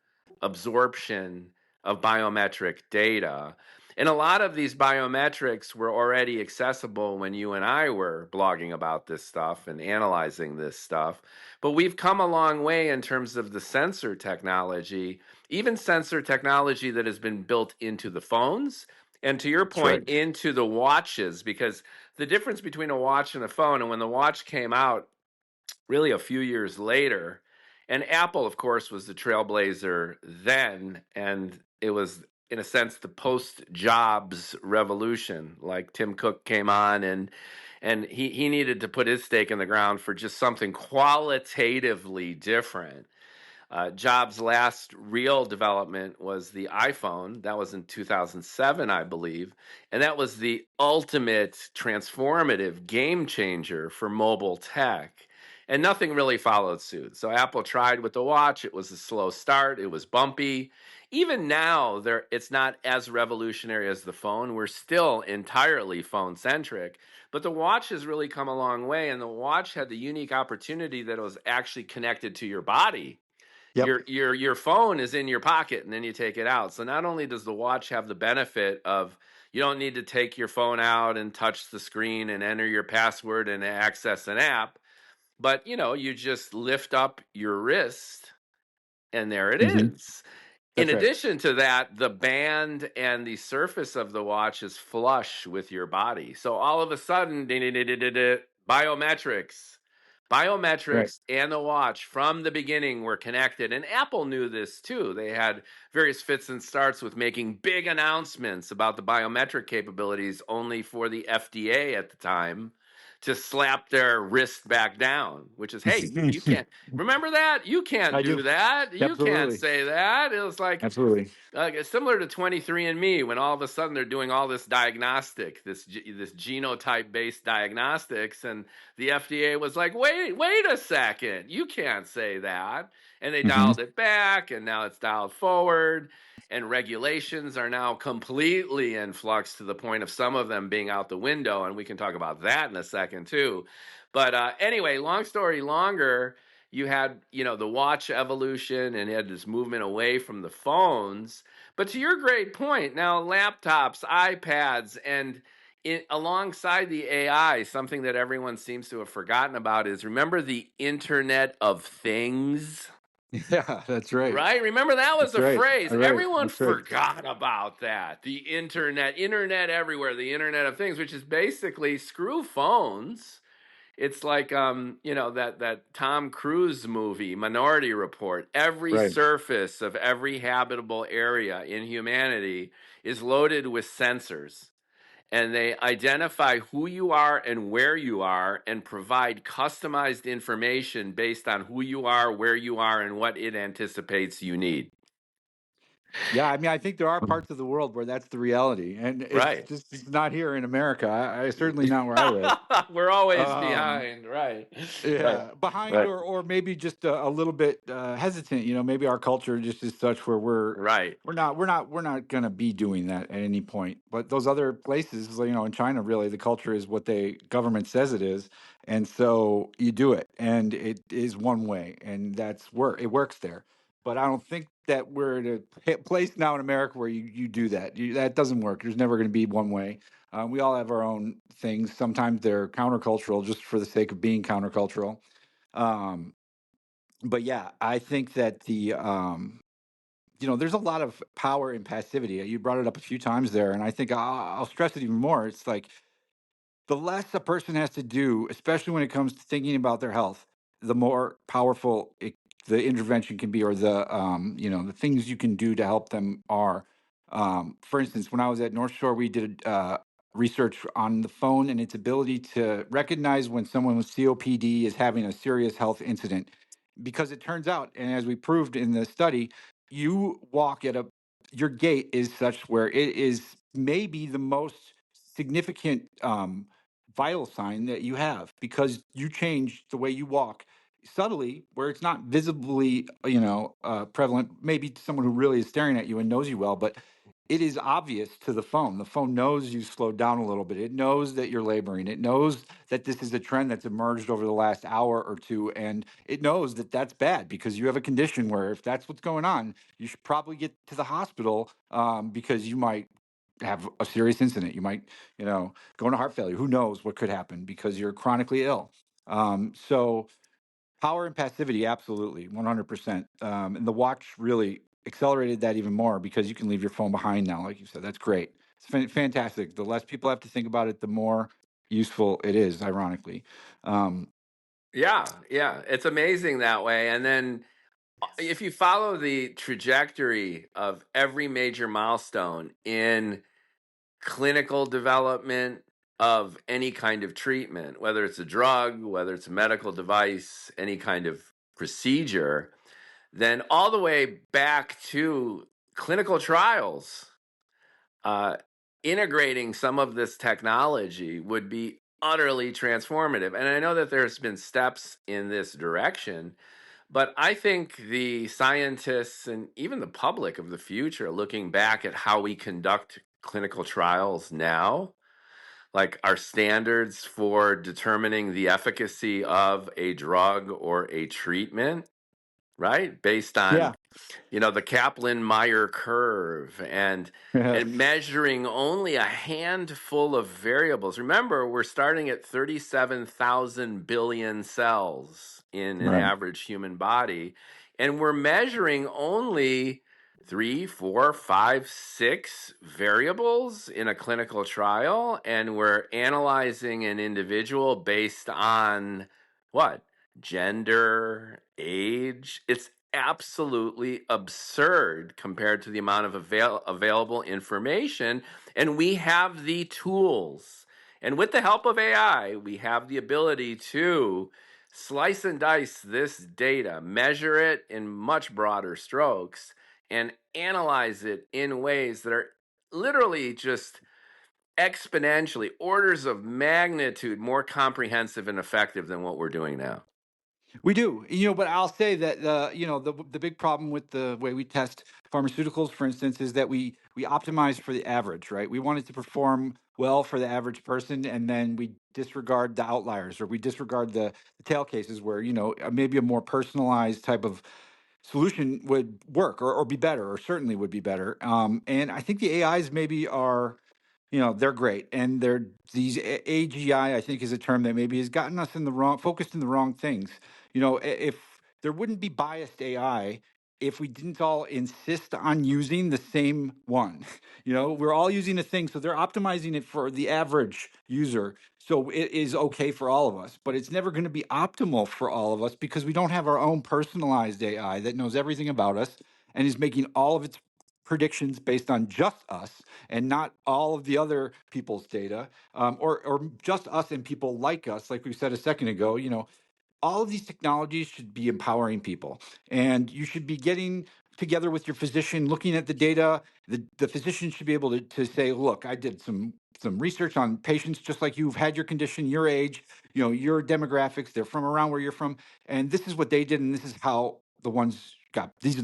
absorption of biometric data. And a lot of these biometrics were already accessible when you and I were blogging about this stuff and analyzing this stuff. But we've come a long way in terms of the sensor technology, even sensor technology that has been built into the phones. And to your That's point, right. into the watches, because the difference between a watch and a phone, and when the watch came out, really a few years later. And Apple, of course, was the trailblazer then. And it was, in a sense, the post Jobs revolution. Like Tim Cook came on and he needed to put his stake in the ground for just something qualitatively different. Jobs' last real development was the iPhone. That was in 2007, I believe. And that was the ultimate transformative game changer for mobile tech. And nothing really followed suit. So Apple tried with the watch. It was a slow start, it was bumpy. Even now, it's not as revolutionary as the phone. We're still entirely phone centric. But the watch has really come a long way. And the watch had the unique opportunity that it was actually connected to your body. Yep. Your phone is in your pocket and then you take it out. So not only does the watch have the benefit of you don't need to take your phone out and touch the screen and enter your password and access an app, but you just lift up your wrist and there it Hmm. is. In That's right. addition to that, the band and the surface of the watch is flush with your body. So all of a sudden, biometrics. Right. Biometrics and the watch from the beginning were connected. And Apple knew this too. They had various fits and starts with making big announcements about the biometric capabilities only for the FDA at the time to slap their wrist back down, which is, hey, you can't. Remember that? You can't I do. do that. You can't Absolutely. say that. It was Absolutely. like it's similar to 23andMe when all of a sudden they're doing all this diagnostic, this genotype based diagnostics, and the FDA was like, wait a second, you can't say that, and they Hmm. dialed it back, and now it's dialed forward, and regulations are now completely in flux to the point of some of them being out the window, and we can talk about that in a second too. But anyway, long story longer, you had the watch evolution and you had this movement away from the phones. But to your great point, now laptops, iPads, and alongside the AI, something that everyone seems to have forgotten about is, remember the Internet of Things? Yeah, that's right. Right? Remember that was That's a right. phrase. All right. Everyone That's right. forgot about that. The internet everywhere, the Internet of Things, which is basically screw phones. It's like that Tom Cruise movie, Minority Report. Every Right. surface of every habitable area in humanity is loaded with sensors, and they identify who you are and where you are and provide customized information based on who you are, where you are, and what it anticipates you need. Yeah, I mean, I think there are parts of the world where that's the reality, and Right. it's not here in America. I certainly not where I live. We're always Um, behind. Right. Right. yeah, behind Right. or maybe just a little bit hesitant. Maybe our culture just is such where Right. we're not going to be doing that at any point. But those other places, in China, really, the culture is what the government says it is, and so you do it, and it is one way, and that's work. It works there. but I don't think that we're at a place now in America where you do that. That doesn't work. There's never going to be one way. We all have our own things. Sometimes they're countercultural just for the sake of being countercultural. Um, but yeah, I think that there's a lot of power in passivity. You brought it up a few times there, and I think I'll stress it even more. It's like the less a person has to do, especially when it comes to thinking about their health, the more powerful the intervention can be, or the things you can do to help them are. For instance, when I was at North Shore, we did research on the phone and its ability to recognize when someone with COPD is having a serious health incident, because it turns out, and as we proved in the study, you walk at a your gait is such where it is maybe the most significant vital sign that you have, because you change the way you walk subtly where it's not visibly prevalent, maybe to someone who really is staring at you and knows you well, but it is obvious to the phone knows you slowed down a little bit, it knows that you're laboring, it knows that this is a trend that's emerged over the last hour or two, and it knows that that's bad because you have a condition where if that's what's going on, you should probably get to the hospital, because you might have a serious incident. You might, go into heart failure. Who knows what could happen because you're chronically ill. So power and passivity, absolutely, 100%. And the watch really accelerated that even more because you can leave your phone behind now, like you said. That's great. It's fantastic. The less people have to think about it, the more useful it is, ironically. Um, Yeah, yeah, it's amazing that way. And then if you follow the trajectory of every major milestone in clinical development of any kind of treatment, whether it's a drug, whether it's a medical device, any kind of procedure, then all the way back to clinical trials, uh, integrating some of this technology would be utterly transformative. And I know that there's been steps in this direction, but I think the scientists and even the public of the future, looking back at how we conduct clinical trials now, like our standards for determining the efficacy of a drug or a treatment, right? Based on, yeah. the Kaplan-Meier curve and measuring only a handful of variables. Remember, we're starting at 37,000 billion cells in an Right. average human body, and we're measuring only three, four, five, six variables in a clinical trial, and we're analyzing an individual based on what? Gender, age. It's absolutely absurd compared to the amount of available information. And we have the tools. And with the help of AI, we have the ability to slice and dice this data, measure it in much broader strokes, and analyze it in ways that are literally just exponentially, orders of magnitude more comprehensive and effective than what we're doing now. We do, but I'll say that the big problem with the way we test pharmaceuticals, for instance, is that we optimize for the average, right? We want it to perform well for the average person, and then we disregard the outliers, or we disregard the tail cases where maybe a more personalized type of solution would work, or be better, or certainly would be better. And I think the AIs maybe are, they're great, and they're these AGI, I think, is a term that maybe has gotten us focused in the wrong things. If there wouldn't be biased AI if we didn't all insist on using the same one. We're all using a thing, so they're optimizing it for the average user. So it is okay for all of us, but it's never going to be optimal for all of us because we don't have our own personalized AI that knows everything about us and is making all of its predictions based on just us and not all of the other people's data, or just us and people like us, like we said a second ago. All of these technologies should be empowering people, and you should be getting together with your physician, looking at the data. The physician should be able to say, look, I did some research on patients just like you've had your condition, your age, your demographics, they're from around where you're from, and this is what they did, and this is how the ones got these are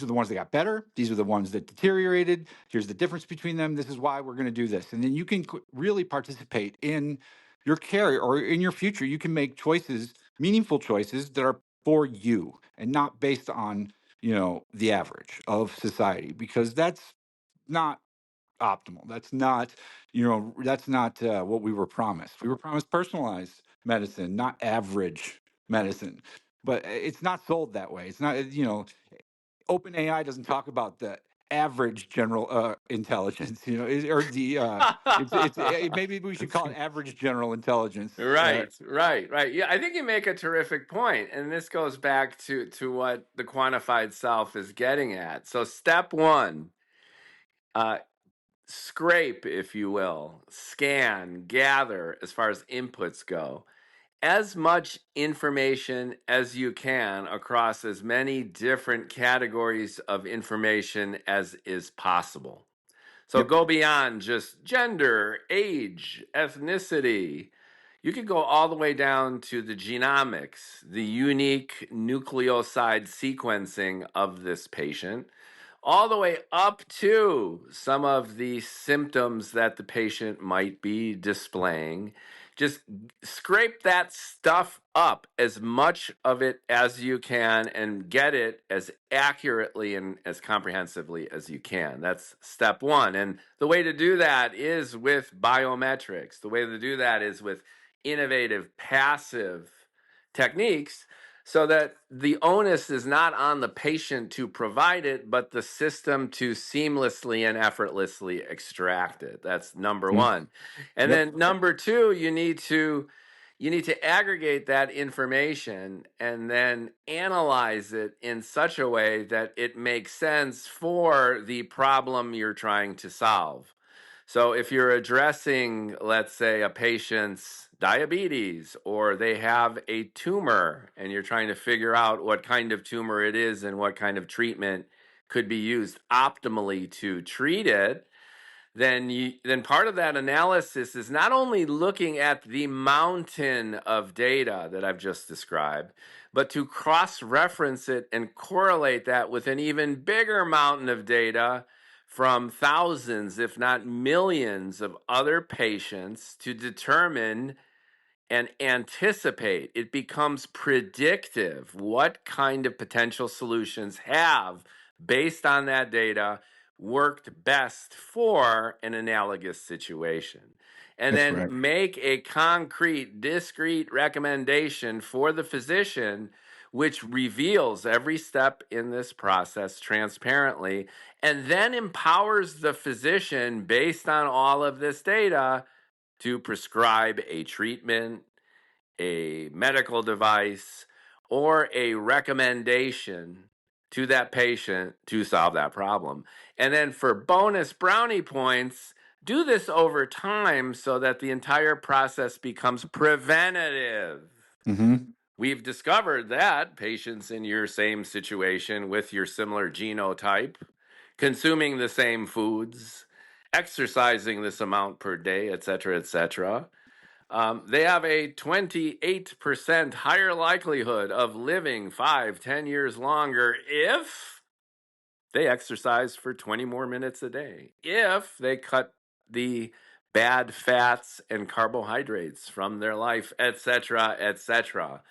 the ones that got better, these are the ones that deteriorated, here's the difference between them, this is why we're going to do this. And then you can really participate in your care, or in your future you can make choices, meaningful choices that are for you and not based on the average of society, because that's not optimal. That's not what we were promised. We were promised personalized medicine, not average medicine. But it's not sold that way. It's not, OpenAI doesn't talk about the average general intelligence, or the maybe we should call it average general intelligence. Right. Yeah, I think you make a terrific point, and this goes back to what the quantified self is getting at. So, step one, uh, scrape, if you will, scan, gather as far as inputs go, as much information as you can across as many different categories of information as is possible. So Yep. go beyond just gender, age, ethnicity. You could go all the way down to the genomics, the unique nucleoside sequencing of this patient, all the way up to some of the symptoms that the patient might be displaying. Just scrape that stuff up, as much of it as you can, and get it as accurately and as comprehensively as you can. That's step one. And the way to do that is with biometrics. The way to do that is with innovative passive techniques, so that the onus is not on the patient to provide it, but the system to seamlessly and effortlessly extract it. That's number Mm. one. And Yep. then number two, you need to aggregate that information and then analyze it in such a way that it makes sense for the problem you're trying to solve. So if you're addressing, let's say, a patient's diabetes, or they have a tumor and you're trying to figure out what kind of tumor it is and what kind of treatment could be used optimally to treat it, then part of that analysis is not only looking at the mountain of data that I've just described, but to cross-reference it and correlate that with an even bigger mountain of data from thousands, if not millions, of other patients to determine and anticipate. It becomes predictive what kind of potential solutions have, based on that data, worked best for an analogous situation. And That's then right. make a concrete, discrete recommendation for the physician, which reveals every step in this process transparently, and then empowers the physician, based on all of this data, to prescribe a treatment, a medical device, or a recommendation to that patient to solve that problem. And then for bonus brownie points, do this over time so that the entire process becomes preventative. Mm-hmm. We've discovered that patients in your same situation with your similar genotype, consuming the same foods, exercising this amount per day, et cetera, they have a 28% higher likelihood of living 5, 10 years longer if they exercise for 20 more minutes a day, if they cut the bad fats and carbohydrates from their life, et cetera, et cetera.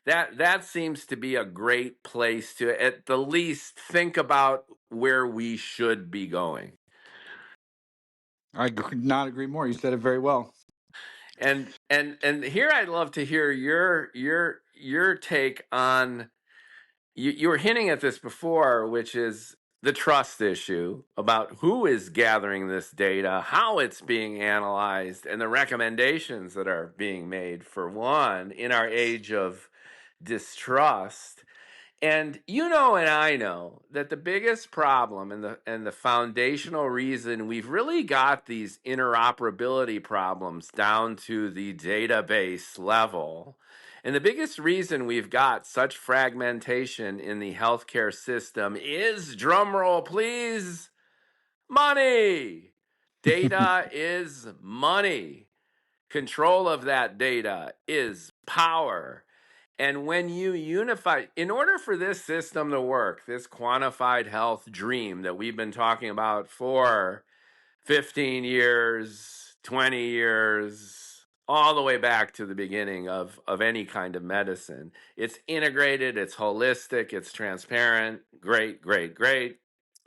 That seems to be a great place to at the least think about where we should be going. I could not agree more. You said it very well. And here I'd love to hear your take on, you were hinting at this before, which is the trust issue about who is gathering this data, how it's being analyzed, and the recommendations that are being made, for one, in our age of distrust. And and I know that the biggest problem and the foundational reason we've really got these interoperability problems down to the database level, and the biggest reason we've got such fragmentation in the healthcare system is, drumroll please, money. Data is money. Control of that data is power. And when you unify, in order for this system to work, this quantified health dream that we've been talking about for 15 years, 20 years, all the way back to the beginning of any kind of medicine. It's integrated, it's holistic, it's transparent. Great, great, great.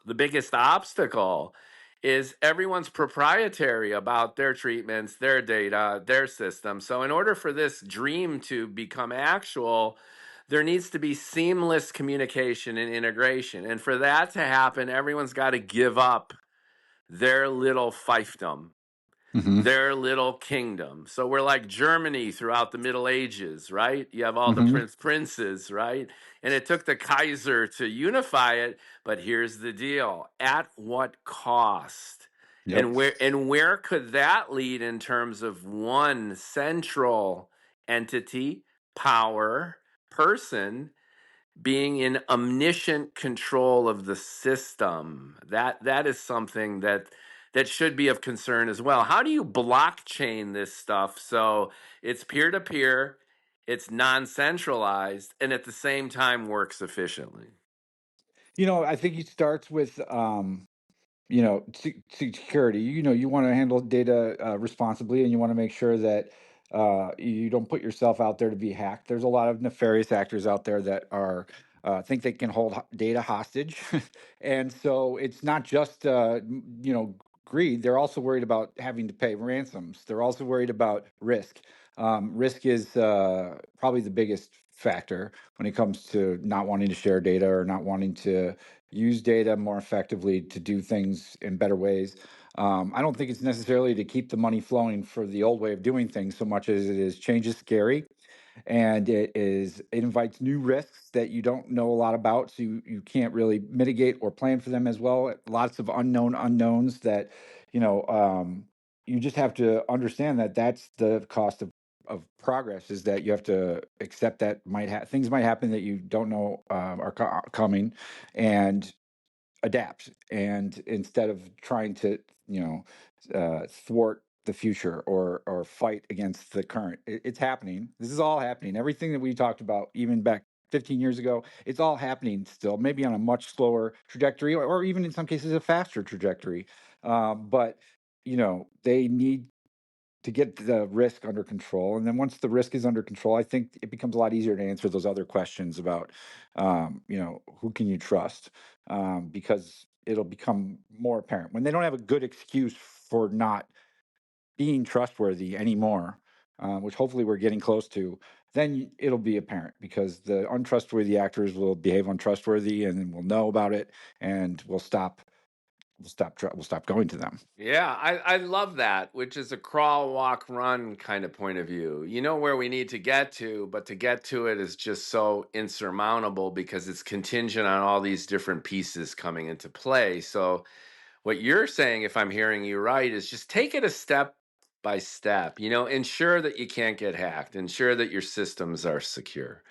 The biggest obstacle is everyone's proprietary about their treatments, their data, their system. So, in order for this dream to become actual, there needs to be seamless communication and integration. And for that to happen, everyone's got to give up their little fiefdom, Hmm. their little kingdom. So we're like Germany throughout the Middle Ages, right? You have all the Hmm. princes, right? And it took the Kaiser to unify it, but here's the deal: at what cost? Yep. And where could that lead in terms of one central entity, power, person being in omniscient control of the system? That is something that should be of concern as well. How do you blockchain this stuff so it's peer to peer, it's non-centralized, and at the same time works efficiently? I think it starts with security. You want to handle data responsibly, and you want to make sure that you don't put yourself out there to be hacked. There's a lot of nefarious actors out there that are think they can hold data hostage, and so it's not just greed. They're also worried about having to pay ransoms. They're also worried about risk. Risk is probably the biggest factor when it comes to not wanting to share data or not wanting to use data more effectively to do things in better ways. I don't think it's necessarily to keep the money flowing for the old way of doing things so much as it is change is scary, and it invites new risks that you don't know a lot about, so you can't really mitigate or plan for them as well. Lots of unknown unknowns that you know you just have to understand that that's the cost of progress, is that you have to accept that things might happen that you don't know are coming, and adapt. And instead of trying to thwart the future or fight against the current, it's happening. This is all happening. Everything that we talked about even back 15 years ago, it's all happening still, maybe on a much slower trajectory, or even in some cases a faster trajectory. But they need to get the risk under control. And then once the risk is under control, I think it becomes a lot easier to answer those other questions about, who can you trust? Because it'll become more apparent when they don't have a good excuse for not being trustworthy anymore, which hopefully we're getting close to. Then it'll be apparent, because the untrustworthy actors will behave untrustworthy, and we'll know about it, and we'll stop going to them. Yeah, I love that, which is a crawl, walk, run kind of point of view. You know where we need to get to, but to get to it is just so insurmountable because it's contingent on all these different pieces coming into play. So, what you're saying, if I'm hearing you right, is just take it a step by step. Ensure that you can't get hacked, ensure that your systems are secure.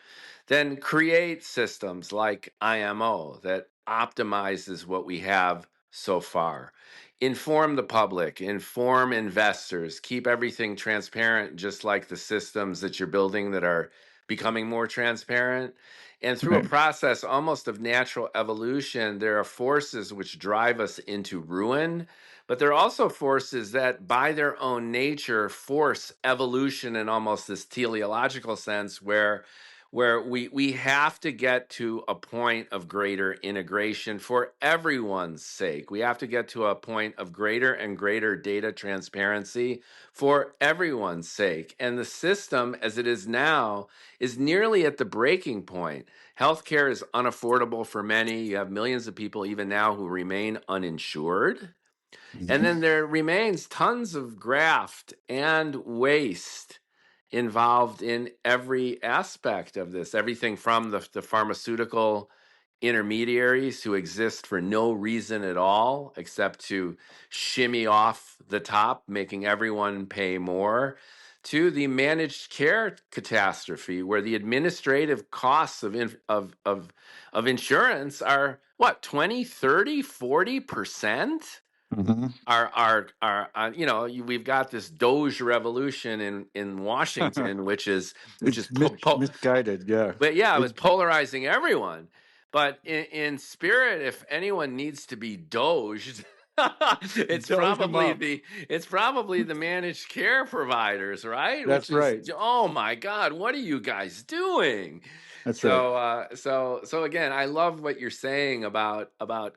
Then create systems like IMO that optimizes what we have so far. Inform the public, inform investors, keep everything transparent, just like the systems that you're building that are becoming more transparent. And through a Right. process almost of natural evolution, there are forces which drive us into ruin, but there are also forces that, by their own nature, force evolution in almost this teleological sense where we have to get to a point of greater integration for everyone's sake. We have to get to a point of greater and greater data transparency for everyone's sake. And the system, as it is now, is nearly at the breaking point. Healthcare is unaffordable for many. You have millions of people, even now, who remain uninsured. And Mhm. then there remains tons of graft and waste involved in every aspect of this, everything from the pharmaceutical intermediaries who exist for no reason at all except to shimmy off the top, making everyone pay more, to the managed care catastrophe, where the administrative costs of insurance are what, 20, 30, 40%? Mhm. We've got this Doge revolution in Washington, which is It's misguided. Yeah. but yeah, it was It, polarizing everyone. But in spirit, if anyone needs to be doged, it's Dose them probably up. the managed care providers, right? Which That's is, right. oh my God, what are you guys doing? That's right. So again, I love what you're saying about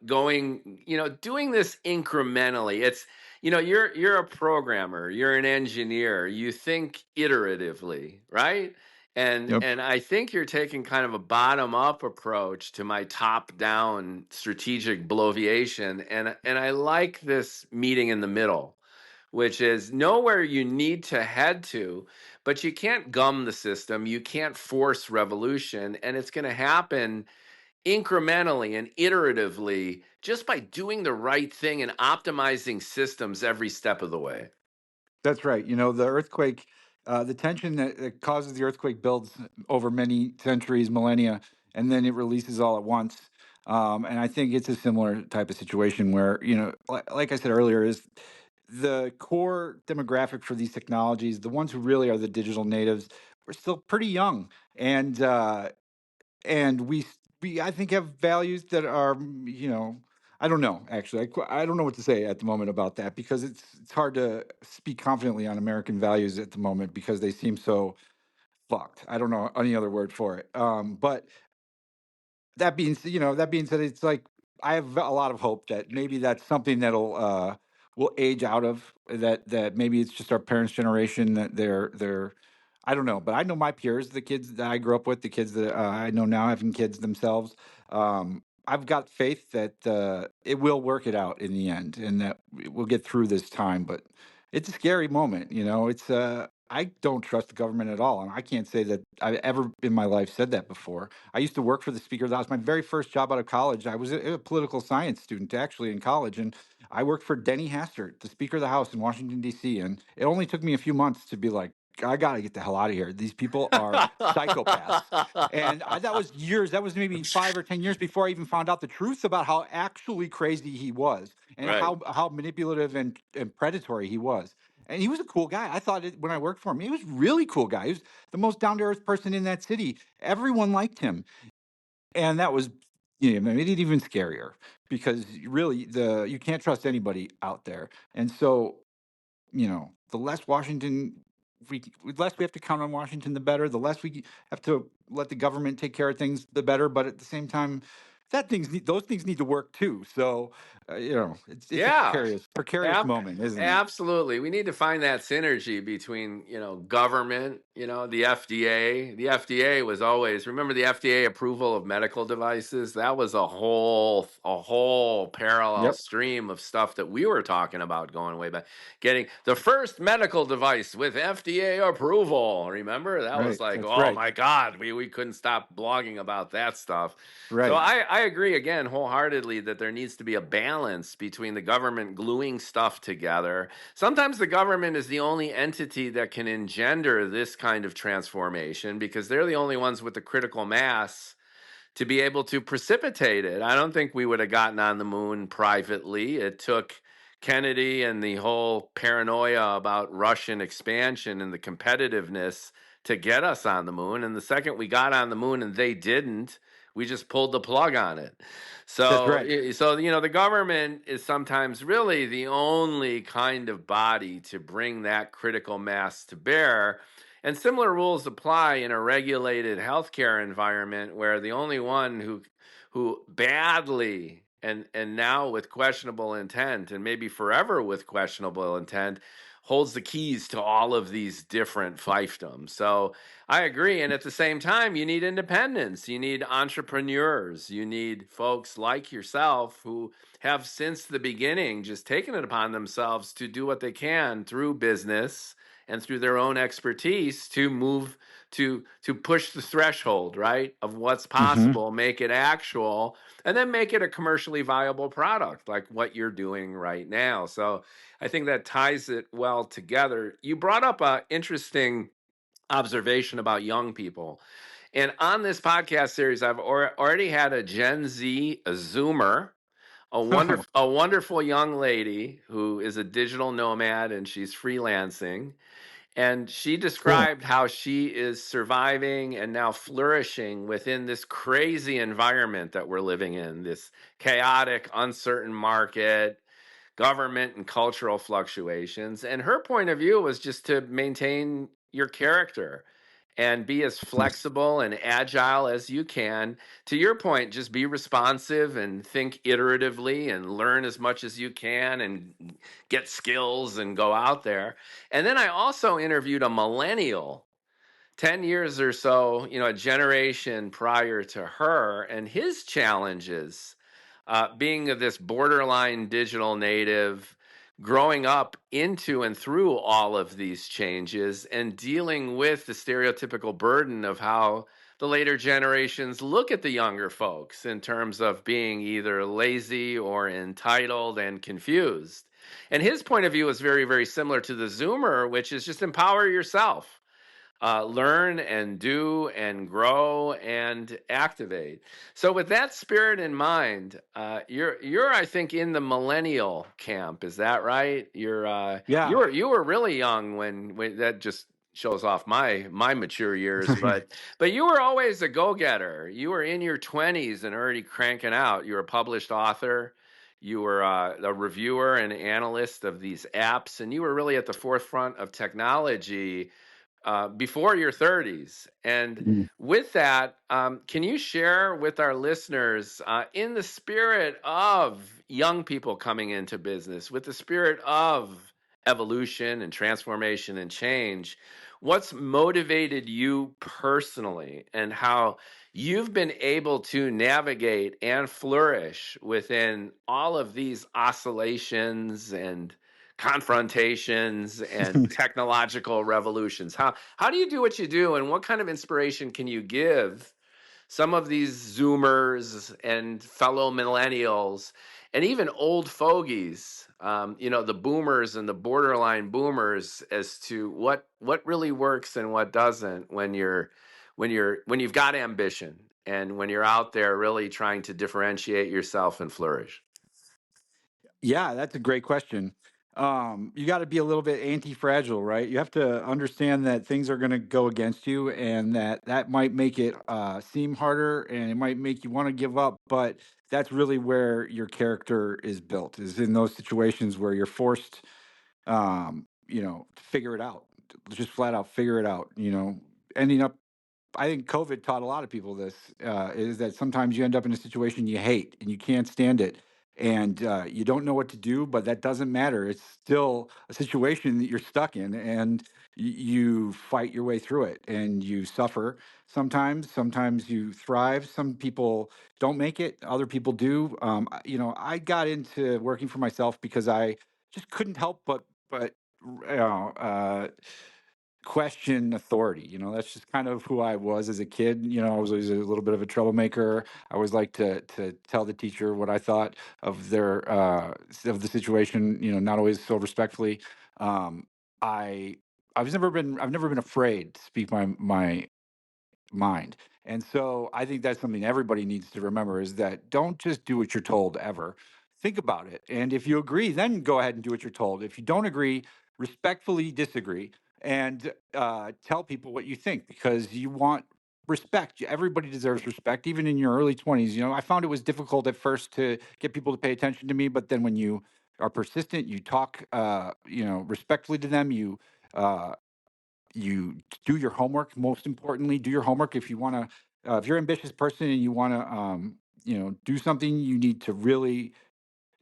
going, doing this incrementally. It's, you're a programmer, you're an engineer, you think iteratively, right? And Yep. and I think you're taking kind of a bottom up approach to my top down strategic bloviation, and I like this meeting in the middle, which is know where you need to head to, but you can't gum the system, you can't force revolution, and it's going to happen incrementally and iteratively just by doing the right thing and optimizing systems every step of the way. That's right. The earthquake, the tension that causes the earthquake builds over many centuries, millennia, and then it releases all at once. And I think it's a similar type of situation where, like I said earlier, is the core demographic for these technologies, the ones who really are the digital natives, we're still pretty young. And we I think have values that are I don't know actually I don't know what to say at the moment about that because it's hard to speak confidently on American values at the moment because they seem so fucked. I don't know any other word for it. But that being said, it's like I have a lot of hope that maybe that's something that'll will age out of that maybe it's just our parents' generation that they're I don't know, but I know my peers, the kids that I grew up with, the kids that I know now having kids themselves. I've got faith that it will work it out in the end, and that we'll get through this time. But it's a scary moment, It's I don't trust the government at all, and I can't say that I've ever in my life said that before. I used to work for the speaker. That was my very first job out of college. I was a political science student actually in college, and I worked for Denny Hastert, the Speaker of the House in Washington D.C. And it only took me a few months to be like, I got to get the hell out of here. These people are psychopaths. And that was years. That was maybe 5 or 10 years before I even found out the truth about how actually crazy he was and Right. how manipulative and predatory he was. And he was a cool guy. I thought when I worked for him, he was a really cool guy. He was the most down to earth person in that city. Everyone liked him, and that was made it even scarier because really you can't trust anybody out there. And so the less the less we have to count on Washington, the better. The less we have to let the government take care of things, the better. But at the same time, those things need to work too. So, it's a Yeah. precarious Ab- moment, isn't it? Absolutely. We need to find that synergy between, government, the FDA. The FDA was always, remember the FDA approval of medical devices? That was a whole parallel Yep. stream of stuff that we were talking about going way back. Getting the first medical device with FDA approval. Remember? That was Right. like, That's oh right. my God, we couldn't stop blogging about that stuff. So Right. I agree again wholeheartedly that there needs to be a balance between the government gluing stuff together. Sometimes the government is the only entity that can engender this kind of transformation because they're the only ones with the critical mass to be able to precipitate it. I don't think we would have gotten on the moon privately. It took Kennedy and the whole paranoia about Russian expansion and the competitiveness to get us on the moon. And the second we got on the moon and they didn't, we just pulled the plug on it. That's So, right. the government is sometimes really the only kind of body to bring that critical mass to bear. And similar rules apply in a regulated healthcare environment where the only one who badly and now with questionable intent and maybe forever with questionable intent holds the keys to all of these different fiefdoms. So I agree. And at the same time, you need independence. You need entrepreneurs. You need folks like yourself who have since the beginning just taken it upon themselves to do what they can through business and through their own expertise to move to push the threshold, right, of what's Hmm. possible, make it actual, and then make it a commercially viable product like what you're doing right now. So I think that ties it well together. You brought up an interesting observation about young people. And on this podcast series, I've already had a Gen Z, a Zoomer, Oh, a wonderful young lady who is a digital nomad and she's freelancing. And she cool. described how she is surviving and now flourishing within this crazy environment that we're living in, this chaotic, uncertain market, government and cultural fluctuations. And her point of view was just to maintain your character and be as flexible and agile as you can. To your point, just be responsive and think iteratively and learn as much as you can and get skills and go out there. And then I also interviewed a millennial 10 years or so, a generation prior to her, and his challenges, being of this borderline digital native, growing up into and through all of these changes, and dealing with the stereotypical burden of how the later generations look at the younger folks in terms of being either lazy or entitled and confused. And his point of view is very, very similar to the Zoomer, which is just empower yourself, learn and do and grow and activate. So with that spirit in mind, you're I think in the millennial camp. Is that right? Yeah. You were really young when that just shows off my mature years, but you were always a go-getter. You were in your 20s and already cranking out. You were a published author. You were a reviewer and analyst of these apps, and you were really at the forefront of technology before your 30s. And Mm. with that, can you share with our listeners, in the spirit of young people coming into business, with the spirit of evolution and transformation and change, what's motivated you personally and how you've been able to navigate and flourish within all of these oscillations and confrontations and technological revolutions? How do you do what you do, and what kind of inspiration can you give some of these Zoomers and fellow millennials and even old fogies, the boomers and the borderline boomers, as to what really works and what doesn't when you've got ambition and when you're out there really trying to differentiate yourself and flourish? Yeah, that's a great question. You got to be a little bit anti-fragile, right? You have to understand that things are going to go against you, and that might make it seem harder, and it might make you want to give up. But that's really where your character is built, is in those situations where you're forced, to figure it out, just flat out figure it out. Ending up, I think COVID taught a lot of people this, is that sometimes you end up in a situation you hate and you can't stand it, and you don't know what to do, but that doesn't matter. It's still a situation that you're stuck in, and you fight your way through it, and you suffer sometimes. Sometimes you thrive. Some people don't make it. Other people do. I got into working for myself because I just couldn't help but you know, uh, question authority. That's just kind of who I was as a kid. I was always a little bit of a troublemaker. I always liked to tell the teacher what I thought of of the situation. Not always so respectfully. Um, I I've never been afraid to speak my mind. And so I think that's something everybody needs to remember, is that don't just do what you're told ever. Think about it. And if you agree, then go ahead and do what you're told. If you don't agree, respectfully disagree, and tell people what you think, because you want respect. Everybody deserves respect, even in your early 20s. I found it was difficult at first to get people to pay attention to me, but then when you are persistent, you talk, respectfully to them, uh, you do your homework. Most importantly, do your homework. If you want to, if you're an ambitious person and you want to, do something, you need to really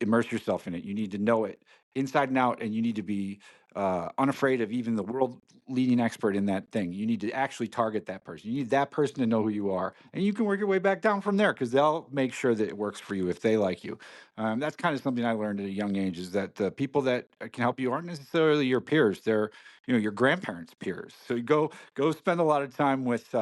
immerse yourself in it. You need to know it inside and out, and you need to be unafraid of even the world leading expert in that thing. You need to actually target that person. You need that person to know who you are, and you can work your way back down from there, because they'll make sure that it works for you if they like you. That's kind of something I learned at a young age, is that the people that can help you aren't necessarily your peers. They're your grandparents' peers. So you go spend a lot of time with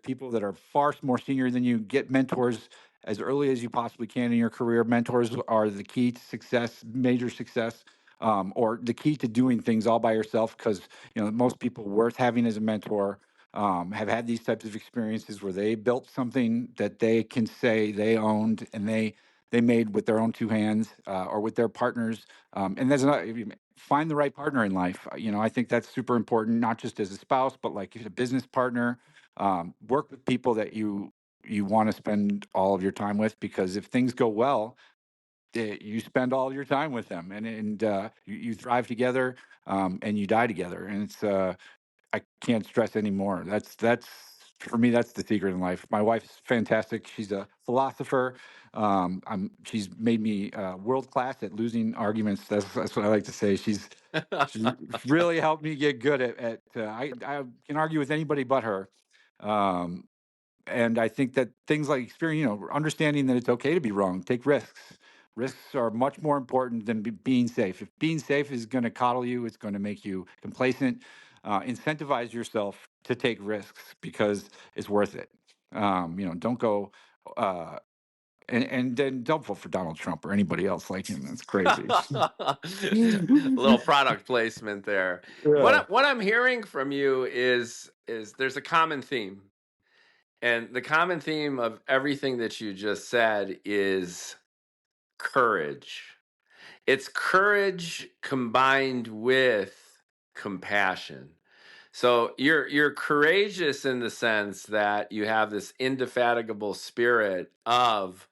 people that are far more senior than you. Get mentors as early as you possibly can in your career. Mentors are the key to success, major success, or the key to doing things all by yourself. Because most people worth having as a mentor have had these types of experiences where they built something that they can say they owned, and they made with their own two hands, or with their partners. And there's not, if you find the right partner in life. I think that's super important, not just as a spouse, but like a business partner. Work with people that you want to spend all of your time with, because if things go well, you spend all your time with them, and you thrive together, and you die together, and it's I can't stress anymore. That's for me. That's the secret in life. My wife's fantastic. She's a philosopher. She's made me world class at losing arguments. That's what I like to say. She's really helped me get good at. I can argue with anybody but her. Um, and I think that things like experience, understanding that it's okay to be wrong, take risks. Risks are much more important than being safe. If being safe is going to coddle you, it's going to make you complacent. Incentivize yourself to take risks because it's worth it. Don't go uh, and then don't vote for Donald Trump or anybody else like him. That's crazy. A little product placement there. Yeah. What I'm hearing from you is there's a common theme. And the common theme of everything that you just said is courage. It's courage combined with compassion. So you're courageous in the sense that you have this indefatigable spirit of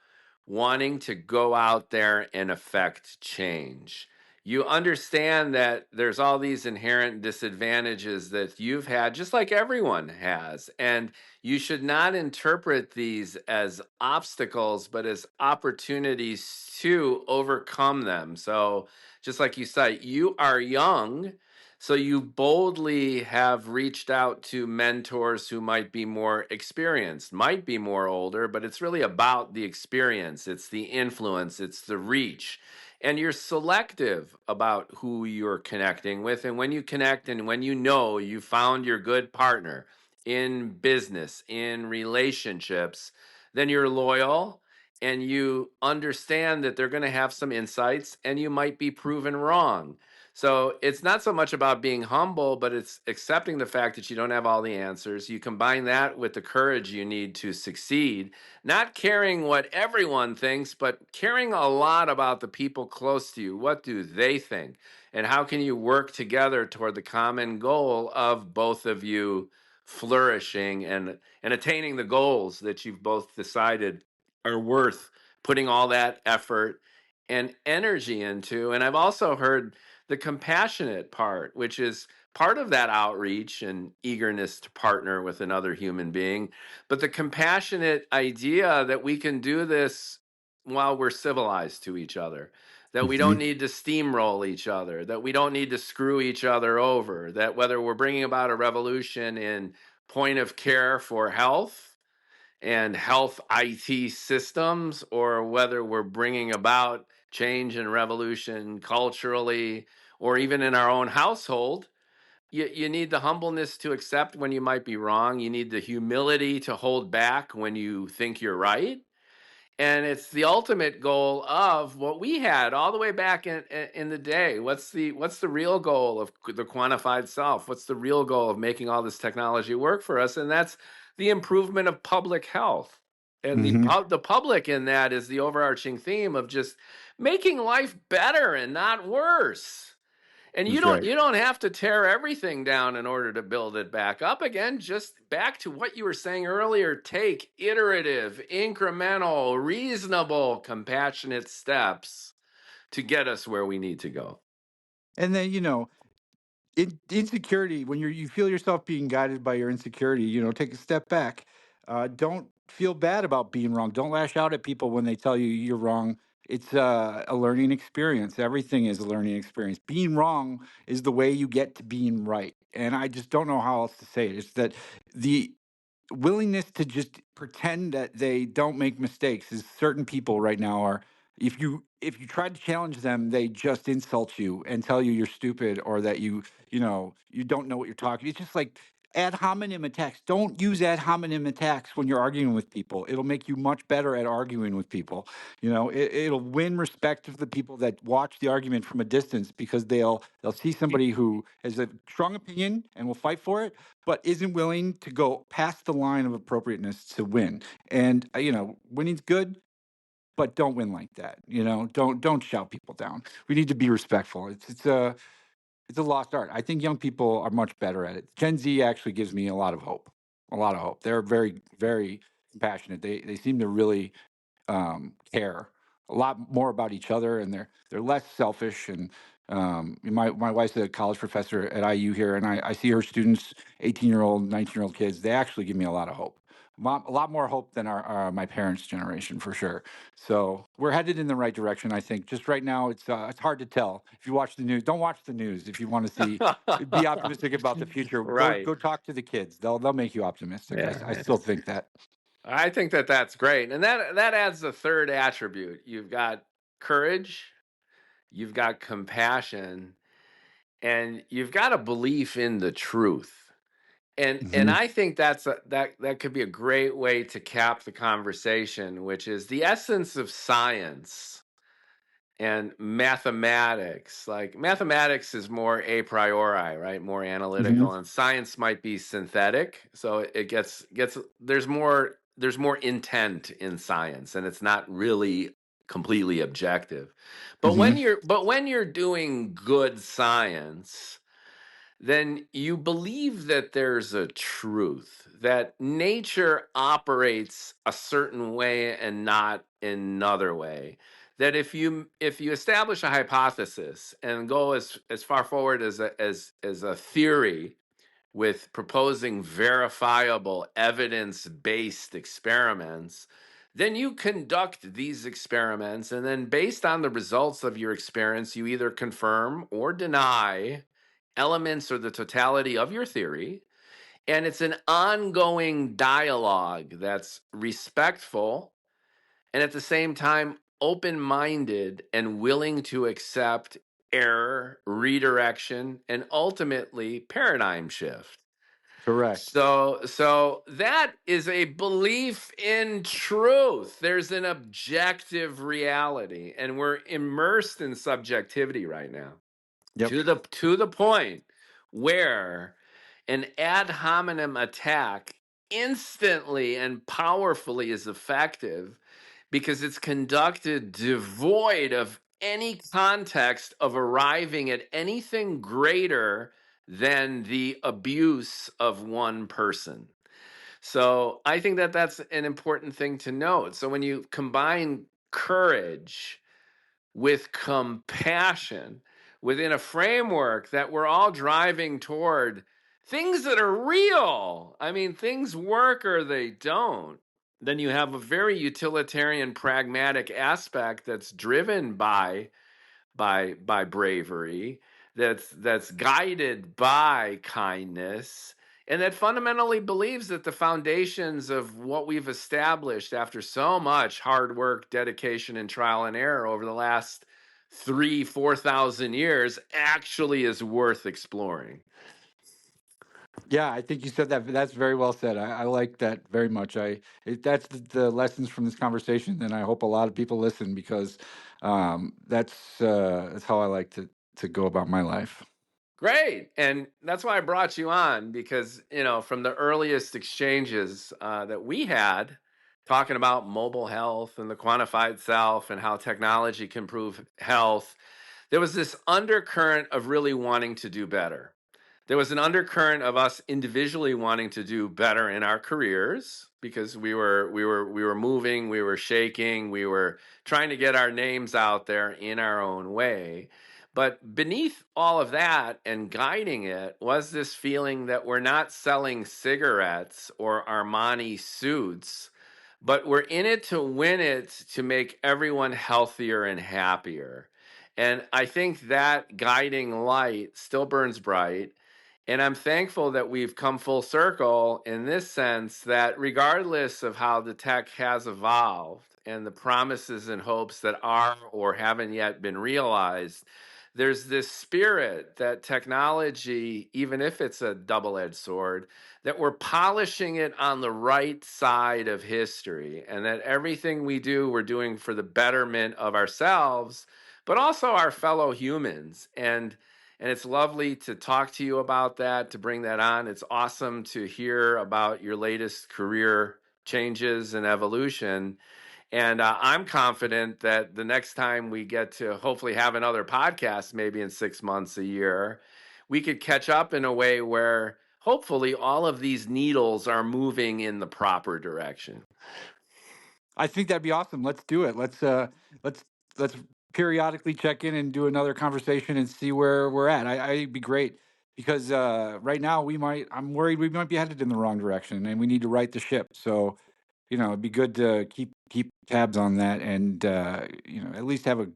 wanting to go out there and affect change. You understand that there's all these inherent disadvantages that you've had, just like everyone has. And you should not interpret these as obstacles, but as opportunities to overcome them. So, just like you said, you are young, so you boldly have reached out to mentors who might be more experienced, might be more older, but it's really about the experience, it's the influence, it's the reach. And you're selective about who you're connecting with. And when you connect and when you know you found your good partner in business, in relationships, then you're loyal and you understand that they're going to have some insights and you might be proven wrong. So it's not so much about being humble, but it's accepting the fact that you don't have all the answers. You combine that with the courage you need to succeed, not caring what everyone thinks, but caring a lot about the people close to you. What do they think? And how can you work together toward the common goal of both of you flourishing and attaining the goals that you've both decided are worth putting all that effort and energy into? And I've also heard the compassionate part, which is part of that outreach and eagerness to partner with another human being. But the compassionate idea that we can do this while we're civilized to each other, that we don't Hmm. need to steamroll each other, that we don't need to screw each other over, that whether we're bringing about a revolution in point of care for health and health IT systems, or whether we're bringing about change and revolution culturally, or even in our own household, you need the humbleness to accept when you might be wrong. You need the humility to hold back when you think you're right. And it's the ultimate goal of what we had all the way back in the day. What's the real goal of the quantified self? What's the real goal of making all this technology work for us? And that's the improvement of public health. And Hmm. the public in that is the overarching theme of just making life better and not worse. And you That's don't right. you don't have to tear everything down in order to build it back up again. Just back to what you were saying earlier, take iterative, incremental, reasonable, compassionate steps to get us where we need to go. And then insecurity, when you feel yourself being guided by your insecurity, take a step back. Don't feel bad about being wrong. Don't lash out at people when they tell you you're wrong. It's a learning experience. Everything is a learning experience. Being wrong is the way you get to being right, and I just don't know how else to say it. It's that the willingness to just pretend that they don't make mistakes is certain people right now are. If you try to challenge them, they just insult you and tell you you're stupid, or that you don't know what you're talking. It's just like ad hominem attacks. Don't use ad hominem attacks when you're arguing with people. It'll make you much better at arguing with people. It'll win respect of the people that watch the argument from a distance, because they'll see somebody who has a strong opinion and will fight for it, but isn't willing to go past the line of appropriateness to win. And winning's good, but don't win like that. Don't shout people down. We need to be respectful. It's a lost art. I think young people are much better at it. Gen Z actually gives me a lot of hope. A lot of hope. They're very, very compassionate. They seem to really care. a lot more about each other, and they're less selfish. And my wife's a college professor at IU here, and I see her students, 18-year-old, 19-year-old kids. They actually give me a lot of hope. A lot more hope than my parents' generation, for sure. So we're headed in the right direction, I think. Just right now, it's hard to tell. If you watch the news, don't watch the news. If you want to be optimistic about the future, Right. go talk to the kids. They'll make you optimistic. Yeah. I still think that. I think that that's great. And that adds the third attribute. You've got courage, you've got compassion, and you've got a belief in the truth. And Hmm. I think that could be a great way to cap the conversation, which is the essence of science and mathematics. Like mathematics is more a priori, right? More Hmm. analytical, and science might be synthetic. So it gets there's more intent in science, and it's not really completely objective. Hmm. But when you're doing good science, then you believe that there's a truth, that nature operates a certain way and not another way. That if you establish a hypothesis and go as far forward as as a theory with proposing verifiable evidence-based experiments, then you conduct these experiments, and then based on the results of your experience, you either confirm or deny elements or the totality of your theory. And it's an ongoing dialogue that's respectful and at the same time open minded and willing to accept error, redirection, and ultimately paradigm shift. Correct. So that is a belief in truth. There's an objective reality, and we're immersed in subjectivity right now Yep. to the point where an ad hominem attack instantly and powerfully is effective because it's conducted devoid of any context of arriving at anything greater than the abuse of one person. So I think that that's an important thing to note. So when you combine courage with compassion within a framework that we're all driving toward things that are real. I mean, things work or they don't. Then you have a very utilitarian, pragmatic aspect that's driven by bravery, that's guided by kindness, and that fundamentally believes that the foundations of what we've established after so much hard work, dedication, and trial and error over the last 4,000 years actually is worth exploring. Yeah, I think you said that. That's very well said. I like that very much. That's the lessons from this conversation, and I hope a lot of people listen because that's how I like to go about my life. Great. And that's why I brought you on because, from the earliest exchanges that we had talking about mobile health and the quantified self and how technology can improve health, there was this undercurrent of really wanting to do better. There was an undercurrent of us individually wanting to do better in our careers because we were moving, we were shaking, we were trying to get our names out there in our own way. But beneath all of that and guiding it was this feeling that we're not selling cigarettes or Armani suits, but we're in it to win it to make everyone healthier and happier. And I think that guiding light still burns bright. And I'm thankful that we've come full circle in this sense that regardless of how the tech has evolved and the promises and hopes that are or haven't yet been realized, there's this spirit that technology, even if it's a double edged sword, that we're polishing it on the right side of history, and that everything we do, we're doing for the betterment of ourselves, but also our fellow humans. And it's lovely to talk to you about that, to bring that on. It's awesome to hear about your latest career changes and evolution. And I'm confident that the next time we get to hopefully have another podcast, maybe in 6 months, a year, we could catch up in a way where hopefully all of these needles are moving in the proper direction. I think that'd be awesome. Let's do it. Let's let's periodically check in and do another conversation and see where we're at. I'd be great because right now I'm worried we might be headed in the wrong direction and we need to right the ship. So, it'd be good to keep tabs on that and at least have a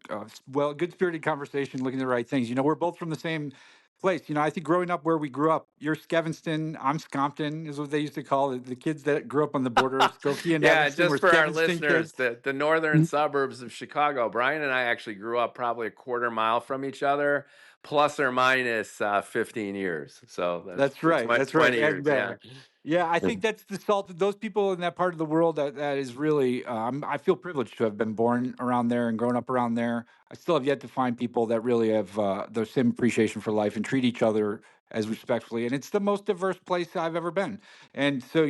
good spirited conversation, looking at the right things. We're both from the same place. I think growing up where we grew up, you're Skevinston, I'm Scompton, is what they used to call it. The kids that grew up on the border of Skokie and Yeah, Evanston were just for our Skevinston listeners, kids. the northern suburbs of Chicago. Brian and I actually grew up probably a quarter mile from each other, plus or minus 15 years. So that's That's right. That's right. 20 And years. Yeah. yeah, I think that's the salt. Those people in that part of the world that is really. I feel privileged to have been born around there and grown up around there. I still have yet to find people that really have the same appreciation for life and treat each other as respectfully. And it's the most diverse place I've ever been. And so,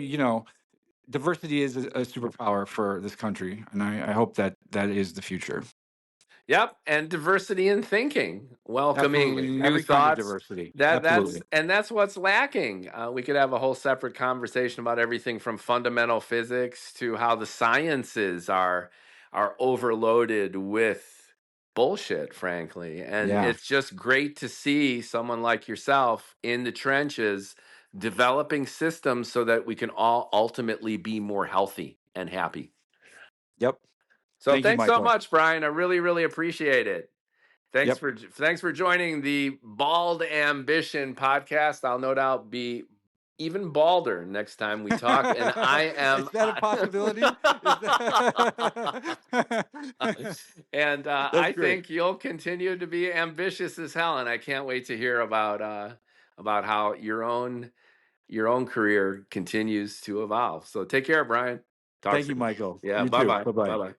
diversity is a superpower for this country, and I hope that is the future. Yep, and diversity in thinking, welcoming Absolutely, new every kind of thoughts. diversity. That's Absolutely. and that's what's lacking. We could have a whole separate conversation about everything from fundamental physics to how the sciences are overloaded with bullshit, frankly. And Yeah. it's just great to see someone like yourself in the trenches developing systems so that we can all ultimately be more healthy and happy. Yep. So Thank you, thanks so Michael. much, Brian. I really, really appreciate it. Yep. Thanks for joining the Bald Ambition podcast. I'll no doubt be even balder next time we talk. And I am Is that a possibility? Is that... and That's I great. think you'll continue to be ambitious as hell. And I can't wait to hear about how your own career continues to evolve. So take care, Brian. Talk Thank you, soon. Michael. Yeah, You bye too. bye. Bye bye. Bye bye.